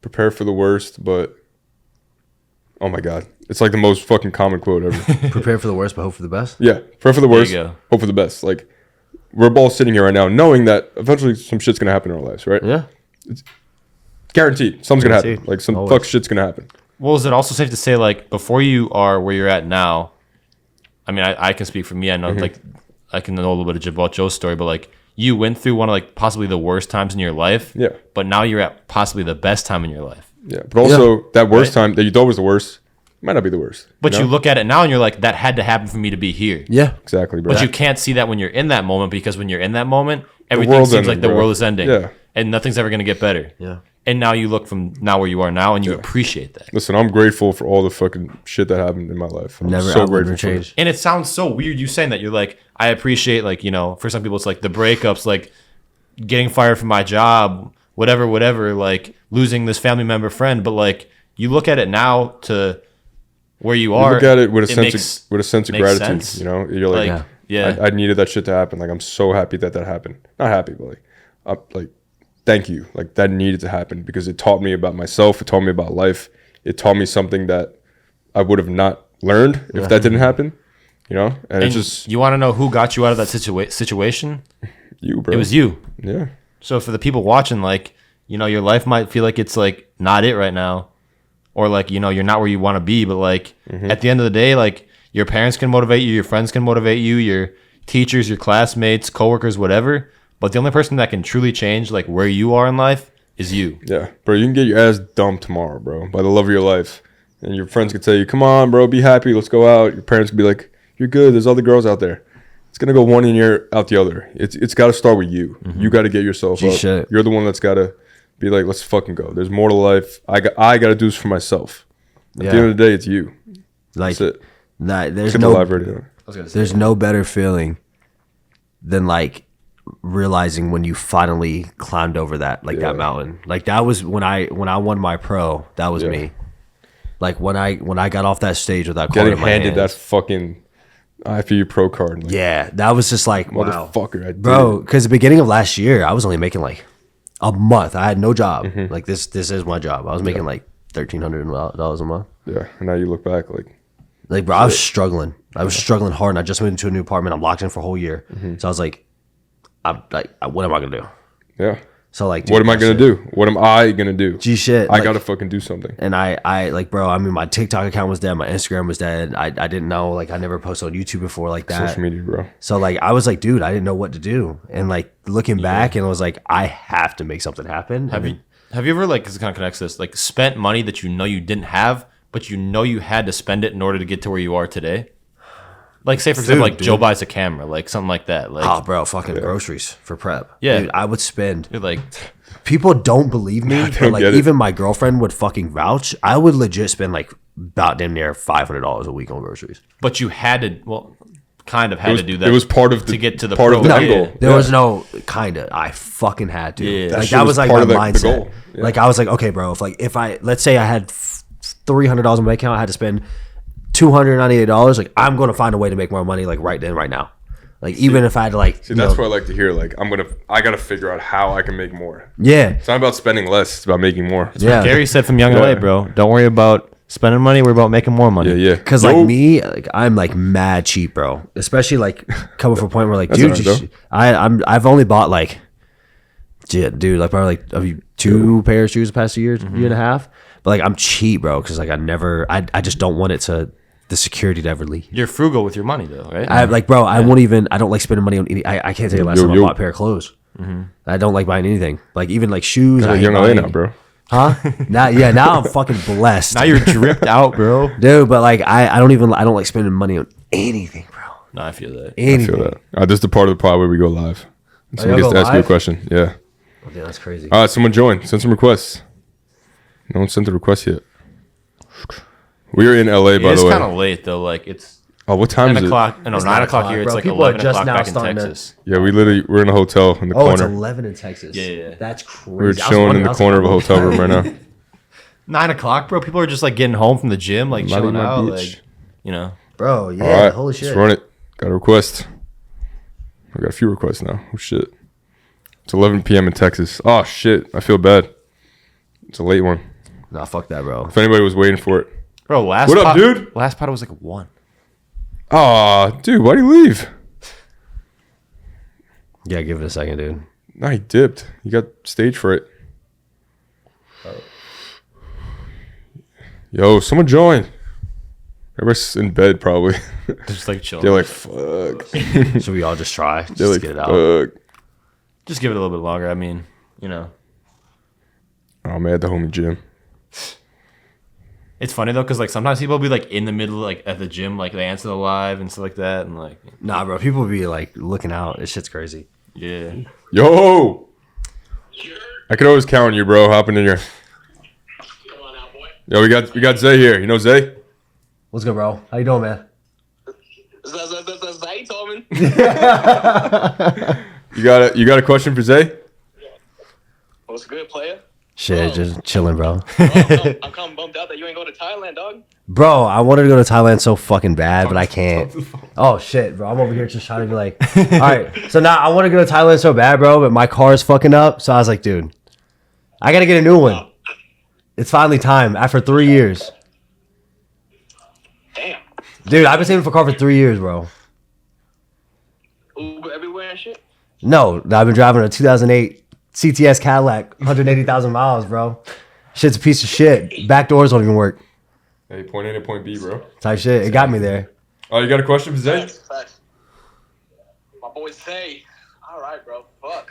Prepare for the worst, but oh my God. It's like the most fucking common quote ever. Prepare for the worst, but hope for the best. Yeah. Prepare for the worst, There you go. hope for the best. Like, we're all sitting here right now knowing that eventually some shit's going to happen in our lives, right? Yeah. Guaranteed. Something's going to happen. Guaranteed. Like, some Always. fuck shit's going to happen. Well, is it also safe to say, like, before you are where you're at now, I mean, I can speak for me. I know, like, I can know a little bit about Joe's story, but, like, you went through one of, like, possibly the worst times in your life. Yeah. But now you're at possibly the best time in your life. Yeah. But also, that worst time that you thought was the worst might not be the worst. But know? you look at it now and you're like, that had to happen for me to be here. Yeah. Exactly, bro. But you can't see that when you're in that moment, because when you're in that moment, everything world's seems like ending, the bro. world is ending. Yeah. And nothing's ever going to get better. Yeah. And now you look from now where you are now and you appreciate that. Listen, I'm grateful for all the fucking shit that happened in my life. I'm Never, so I would grateful never for it. change. And it sounds so weird you saying that. You're like, I appreciate, like, you know, for some people it's like the breakups, like getting fired from my job, whatever, like losing this family member friend. But like you look at it now to where you are. You look at it with a makes sense of makes gratitude. sense. You know, you're like, yeah. I needed that shit to happen. Like, I'm so happy that happened. Not happy, but like, thank you. Like, that needed to happen because it taught me about myself. It taught me about life. It taught me something that I would have not learned if that didn't happen. You know, and it's just you want to know who got you out of that situation? you, bro. It was you. Yeah. So for the people watching, like, you know, your life might feel like it's like not it right now, or like, you know, you're not where you want to be. But like at the end of the day, like your parents can motivate you, your friends can motivate you, your teachers, your classmates, coworkers, whatever. But the only person that can truly change like where you are in life is you. Yeah, bro. You can get your ass dumped tomorrow, bro, by the love of your life, and your friends can tell you, "Come on, bro, be happy, let's go out." Your parents can be like, "You're good. There's other girls out there." It's gonna go one ear out the other. It's got to start with you. You got to get yourself up. Shit. You're the one that's got to be like, "Let's fucking go." There's more to life. I got to do this for myself. At the end of the day, it's you. Like, That's it. there's Skip no the live radio. there's no better feeling than like realizing when you finally climbed over that that mountain. Like, that was when I won my pro. That was me. Like, when I got off that stage with that card Getting in my handed that hands. fucking Ifbb pro card. Like, Yeah, that was just like, wow, motherfucker, I did bro. it. Because the beginning of last year, I was only making like a month. I had no job. Like, this is my job. I was making like $1,300 a month. Yeah, and now you look back like, Bro, I was struggling. I was struggling hard, and I just moved into a new apartment. I'm locked in for a whole year. So I was like, what am I gonna do? yeah. So like, What am I gonna do? What am I gonna do? G shit. I like, gotta fucking do something. And I like, bro, I mean, my TikTok account was dead. My Instagram was dead. I didn't know, like, I never posted on YouTube before like that. Social media, bro. So like, I was like, dude, I didn't know what to do. And like, looking back, and I was like, I have to make something happen. Have you ever, like, this kind of connects this, like, spent money that you know you didn't have, but you know you had to spend it in order to get to where you are today? Like, say, for example, like, Joe buys a camera, like, something like that. Like, Oh, bro, fucking groceries for prep. Yeah. Dude, I would spend. you're like, People don't believe me, but like, get it. even my girlfriend would fucking vouch. I would legit spend like about damn near $500 a week on groceries. but you had to, well, kind of had to do that. It was part of to get to the part pro. of the No, end goal. There was no kinda. I fucking had to. Yeah. That Like, shit that was was like part my of the mindset. goal. Yeah. Like, I was like, okay, bro, if I let's say I had $300 in my account, I had to spend $298. Like, I'm gonna find a way to make more money, like, right then, right now. Like, even if I had to, like, See, that's what I like to hear. Like, I gotta figure out how I can make more. yeah, It's not about spending less. It's about making more. yeah. Gary said from YoungLA, Yeah. bro, don't worry about spending money, worry about making more money. Yeah. Because like me, like, I'm like mad cheap, bro. Especially like coming from a point where like, dude, all right, I've only bought like, dude, like probably like two pairs of shoes the past year and a half. But like, I'm cheap, bro, because like I just don't want it to the security to ever leave. You're frugal with your money, though, right? I like, bro, I won't even. I don't like spending money on any. I can't tell you the last time I bought a pair of clothes. I don't like buying anything. Like, even like shoes. I Like, hate young LA buying- now, bro. Huh? Now I'm fucking blessed. Now you're dripped out, bro. dude. But like, I don't like spending money on anything, bro. No, I feel that. Anything. I feel that. This is the part of the pod where we go live. Someone gets to ask you a question. Yeah. Oh, dude, that's crazy. All right, someone join. Send some requests. No one sent the request yet. We are in LA, by the way. It's kind of late though. Like it's what time 10 is it? o'clock. No, It's 9 o'clock here. bro. It's like People are 11 just o'clock now back in starting to- Texas. Yeah, we're in a hotel in the Oh, it's corner. 11 in Texas. Yeah. That's crazy. We're I was chilling in wondering, the I was corner of a like, hotel room right now. 9 o'clock, bro. People are just like getting home from the gym, like Mighty chilling my out, beach. like you know. Bro, yeah, All right, holy shit. let's run it. Got a request. I got a few requests now. Oh shit. It's 11 p.m. in Texas. Oh shit. I feel bad. It's a late one. Nah, fuck that, bro. If anybody was waiting for it. Bro, last What up, pot, dude? Last pot was like 1. Aw, dude, why'd you leave? Yeah, give it a second, dude. No, he dipped. You got stage fright. Yo, someone join. Everybody's in bed probably. Just like chilling. They're like, fuck. Should we all just try? Just They're like, get it out. fuck. Just give it a little bit longer. I mean, you know. Oh, man, at the homie gym. It's funny though, because like sometimes people will be like in the middle, like at the gym, like they answer the live and stuff like that, and like Nah, bro. People be like looking out. This shit's crazy. yeah. Yo! I could always count on you, bro. Hopping in here. Come on out, boy. Yo, we got Zay here. You know Zay? What's good, bro? How you doing, man? Zaytoven. You got a question for Zay? What's good, player? Shit, just chilling, bro. I'm kind of bummed out that you ain't go to Thailand, dog. Bro, I wanted to go to Thailand so fucking bad, but I can't. Oh shit, bro. I'm over here just trying to be like, all right. So now I want to go to Thailand so bad, bro, but my car's fucking up. So I was like, dude, I gotta get a new one. It's finally time after 3 years. Damn. Dude, I've been saving for a car for 3 years, bro. Uber everywhere and shit. No, I've been driving a 2008 CTS Cadillac, 180,000 miles, bro. Shit's a piece of shit. Back doors don't even work. Hey, point A to point B, bro. Type shit. It got me there. Oh, you got a question for Zay? Facts. My boy Zay. All right, bro. Fuck.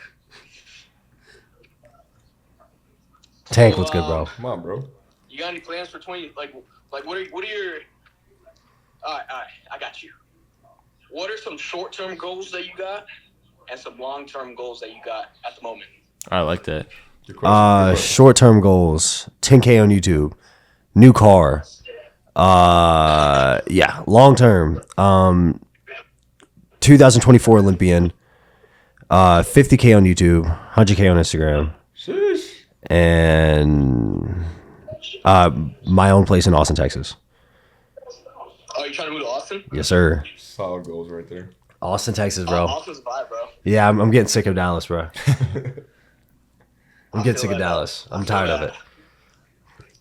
Tank, what's good, bro? Come on, bro. You got any plans for 20? Like what are your? All right. I got you. What are some short-term goals that you got, and some long-term goals that you got at the moment? I like that. Good question. Short-term goals: 10K on YouTube, new car. Yeah, long-term. 2024 Olympian. 50K on YouTube, 100K on Instagram, Sheesh. and my own place in Austin, Texas. Oh, you trying to move to Austin? Yes, sir. Solid goals right there. Austin, Texas, bro. Austin's vibe, bro. Yeah, I'm getting sick of Dallas, bro. I'm getting feel sick of that. Dallas. I'm I feel tired of that. it.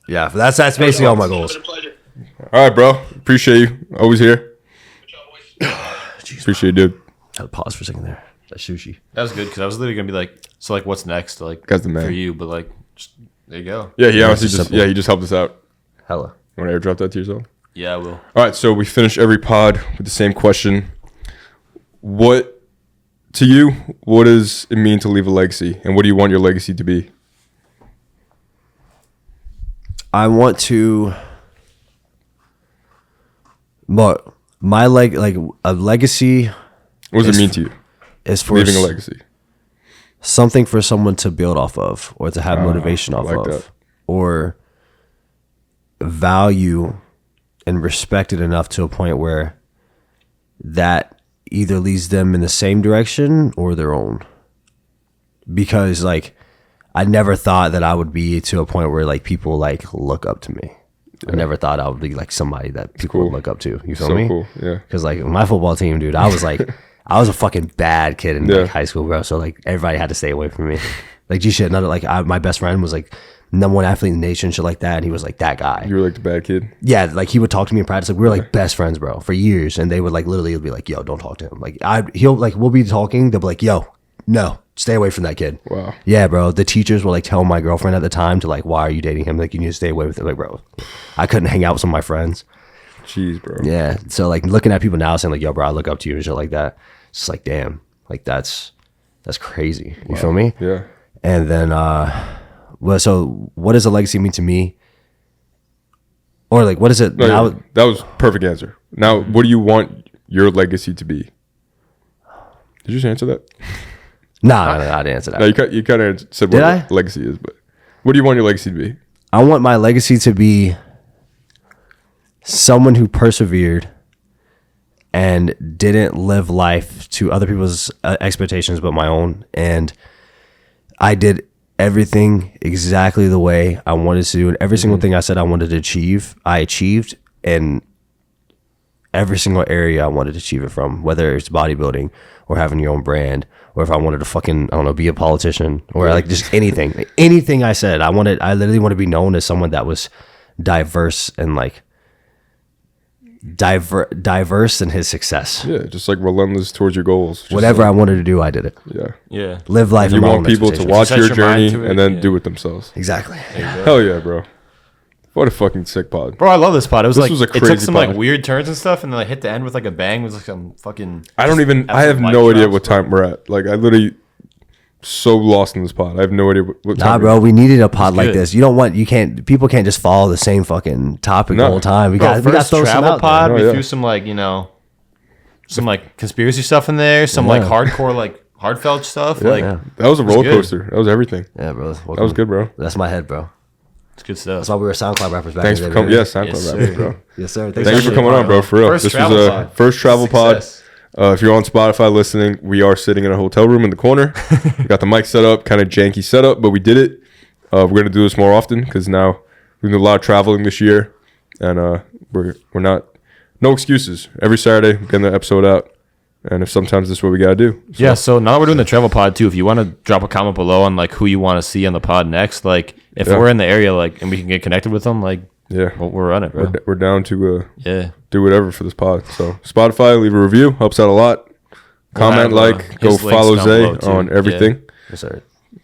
Yeah, but that's basically all my goals. It's been a pleasure. All right, bro. Appreciate you. Always here. Good job, boys. Appreciate you, dude. Had to pause for a second there. That sushi. That was good because I was literally gonna be like, so like, what's next, like Guy's the man. for you? But like, just, there you go. Yeah, he honestly it's just simple. he just helped us out. Hella. You want to airdrop that to yourself? Yeah, I will. All right, so we finish every pod with the same question. What, to you, what does it mean to leave a legacy? And what do you want your legacy to be? I want to. But my like a legacy What does It's it mean to you, is for leaving a legacy? something for someone to build off of, or to have motivation I off like of, that. or value and respect it enough to a point where that either leads them in the same direction or their own. Because like I never thought that I would be to a point where like people like look up to me. I never thought I would be like somebody that people cool. would look up to. You feel So me? cool, yeah. Because like my football team, dude, I was like, I was a fucking bad kid in Yeah. like high school, bro. So like everybody had to stay away from me. Like G shit. None of like my best friend was like #1 athlete in the nation, shit like that, and he was like that guy. You were like the bad kid. Yeah, like he would talk to me in practice. Like we were like best friends, bro, for years. And they would like literally be like, "Yo, don't talk to him." Like he'll like we'll be talking. They'll be like, "Yo, no, stay away from that kid." Wow. Yeah, bro. The teachers were like telling my girlfriend at the time to like, "Why are you dating him? Like you need to stay away with him." Like, bro, I couldn't hang out with some of my friends. Jeez, bro. Yeah. So like looking at people now saying like, "Yo, bro, I look up to you" and shit like that. It's just like, damn, like that's crazy. You feel me? Yeah. And then well, so what does a legacy mean to me? Or like what is it No, now? yeah, that was perfect answer. Now, what do you want your legacy to be? Did you just answer that? No, I didn't answer that. No, you kind of said Did what I? your legacy is, but what do you want your legacy to be? I want my legacy to be someone who persevered and didn't live life to other people's expectations but my own. And I did everything exactly the way I wanted to do. And every single thing I said I wanted to achieve, I achieved. And every single area I wanted to achieve it from, whether it's bodybuilding or having your own brand, or if I wanted to fucking, I don't know, be a politician, or like just anything. Like, anything I said, I literally want to be known as someone that was diverse and like diverse in his success. Yeah, just like relentless towards your goals. Just Whatever I wanted to do, I did it. Yeah. Live life. You in my want own people to expectations. watch Set your your journey mind to it, and then yeah. do it themselves. Exactly. Hell yeah, bro. What a fucking sick pod. Bro, I love this pod. It was This like was a it took crazy some pod. like weird turns and stuff, and then I hit the end with like a bang. It was like some fucking. I have no idea what time we're at. Like, I literally so lost in this pod. I have no idea what time. Nah, bro, we needed a pod like good. this. People can't just follow the same fucking topic the No. whole time. We Bro, got to first throw some travel out pod. there. We Oh, yeah. threw some like some like conspiracy stuff in there. Some like Yeah. hardcore like heartfelt stuff. Yeah. Like That was a roller good. coaster. That was everything. there. Yeah, bro. That was good, bro. That's my head, bro. it's good stuff. That's why we were SoundCloud rappers back Thanks in for the day. coming. baby. Yes, SoundCloud Yes, rappers, sir. bro. Yes, sir. Thank you for Thanks coming on, bro. For real. First This was travel a pod. first travel Success. pod. If you're on Spotify listening, we are sitting in a hotel room in the corner. We got the mic set up, kind of janky setup, but we did it. We're gonna do this more often because now we've been a lot of traveling this year, and we're not no excuses. Every Saturday, we're getting the episode out, and if sometimes this is what we gotta do. So, Yeah, so now we're doing the travel pod too. If you want to drop a comment below on like who you want to see on the pod next, like if Yeah. we're in the area, like and we can get connected with them, like yeah, we're on it, bro. we're down to Yeah, do whatever for this pod. So Spotify, leave a review, helps out a lot. Comment, We'll have, like, go his links follow down Zay below, too. on everything. Yes, sir.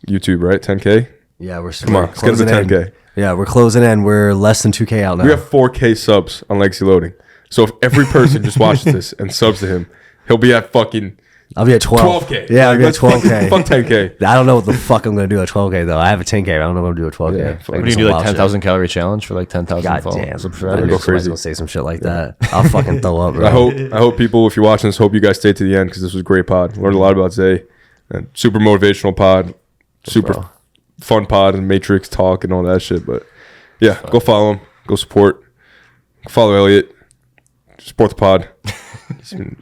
YouTube, right? 10K. Yeah, we're Come on, let's get to closing in. 10K. Yeah, we're closing in. We're less than 2K out now. We have 4K subs on Legacy Loading. So if every person just watches this and subs to him, he'll be at fucking I'll be at 12. 12K. Yeah, I'll be at let's fucking 12K. Fuck 10K. I don't know what the fuck I'm gonna do at 12K though. I have a 10K. I don't know what I'm gonna do at 12K. Yeah, Like, fuck. what do you some do? Like wild 10,000 calorie challenge for like 10,000 shit. God followers. damn. Subscribers. Go Somebody's crazy. gonna say some shit like that. I'll fucking throw up, bro. I hope people, if you're watching this, hope you guys stay to the end because this was a great pod. Learned a lot about Zay. And super motivational pod. Super bro. fun pod and Matrix talk and all that shit. But yeah, go follow him. Go support. Follow Elliot. Support the pod.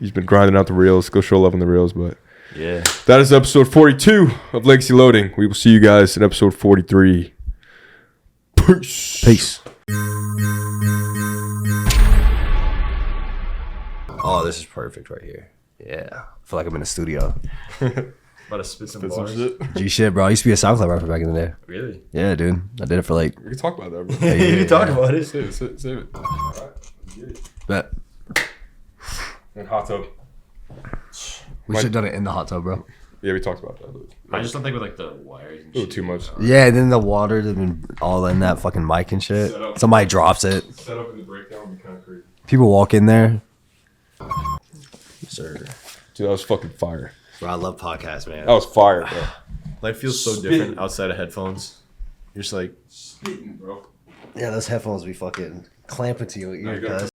He's been grinding out the reels. Go show love on the reels. But Yeah. that is episode 42 of Legacy Loading. We will see you guys in episode 43. Peace. Peace. Oh, this is perfect right here. Yeah. I feel like I'm in the studio. About to spit some bars. G shit, bro. I used to be a SoundCloud rapper back in the day. Really? Yeah, dude. I did it for like We can talk about that, bro. You can talk about it. Save it. All right. Get it. bet. And hot tub. We should have done it in the hot tub, bro. Yeah, we talked about that. I just don't think with like the wires and A little shit. too much. Yeah, and then the water has been all in that fucking mic and shit. Set up. Somebody drops it. Set up in the breakdown would be kind of crazy. People walk in there. Sir. Dude, that was fucking fire. Bro, I love podcasts, man. That was fire, bro. Life feels so Spitting. different outside of headphones. You're just like, Spitting, bro. Yeah, those headphones be fucking clamping to your ear, you gotta cuz.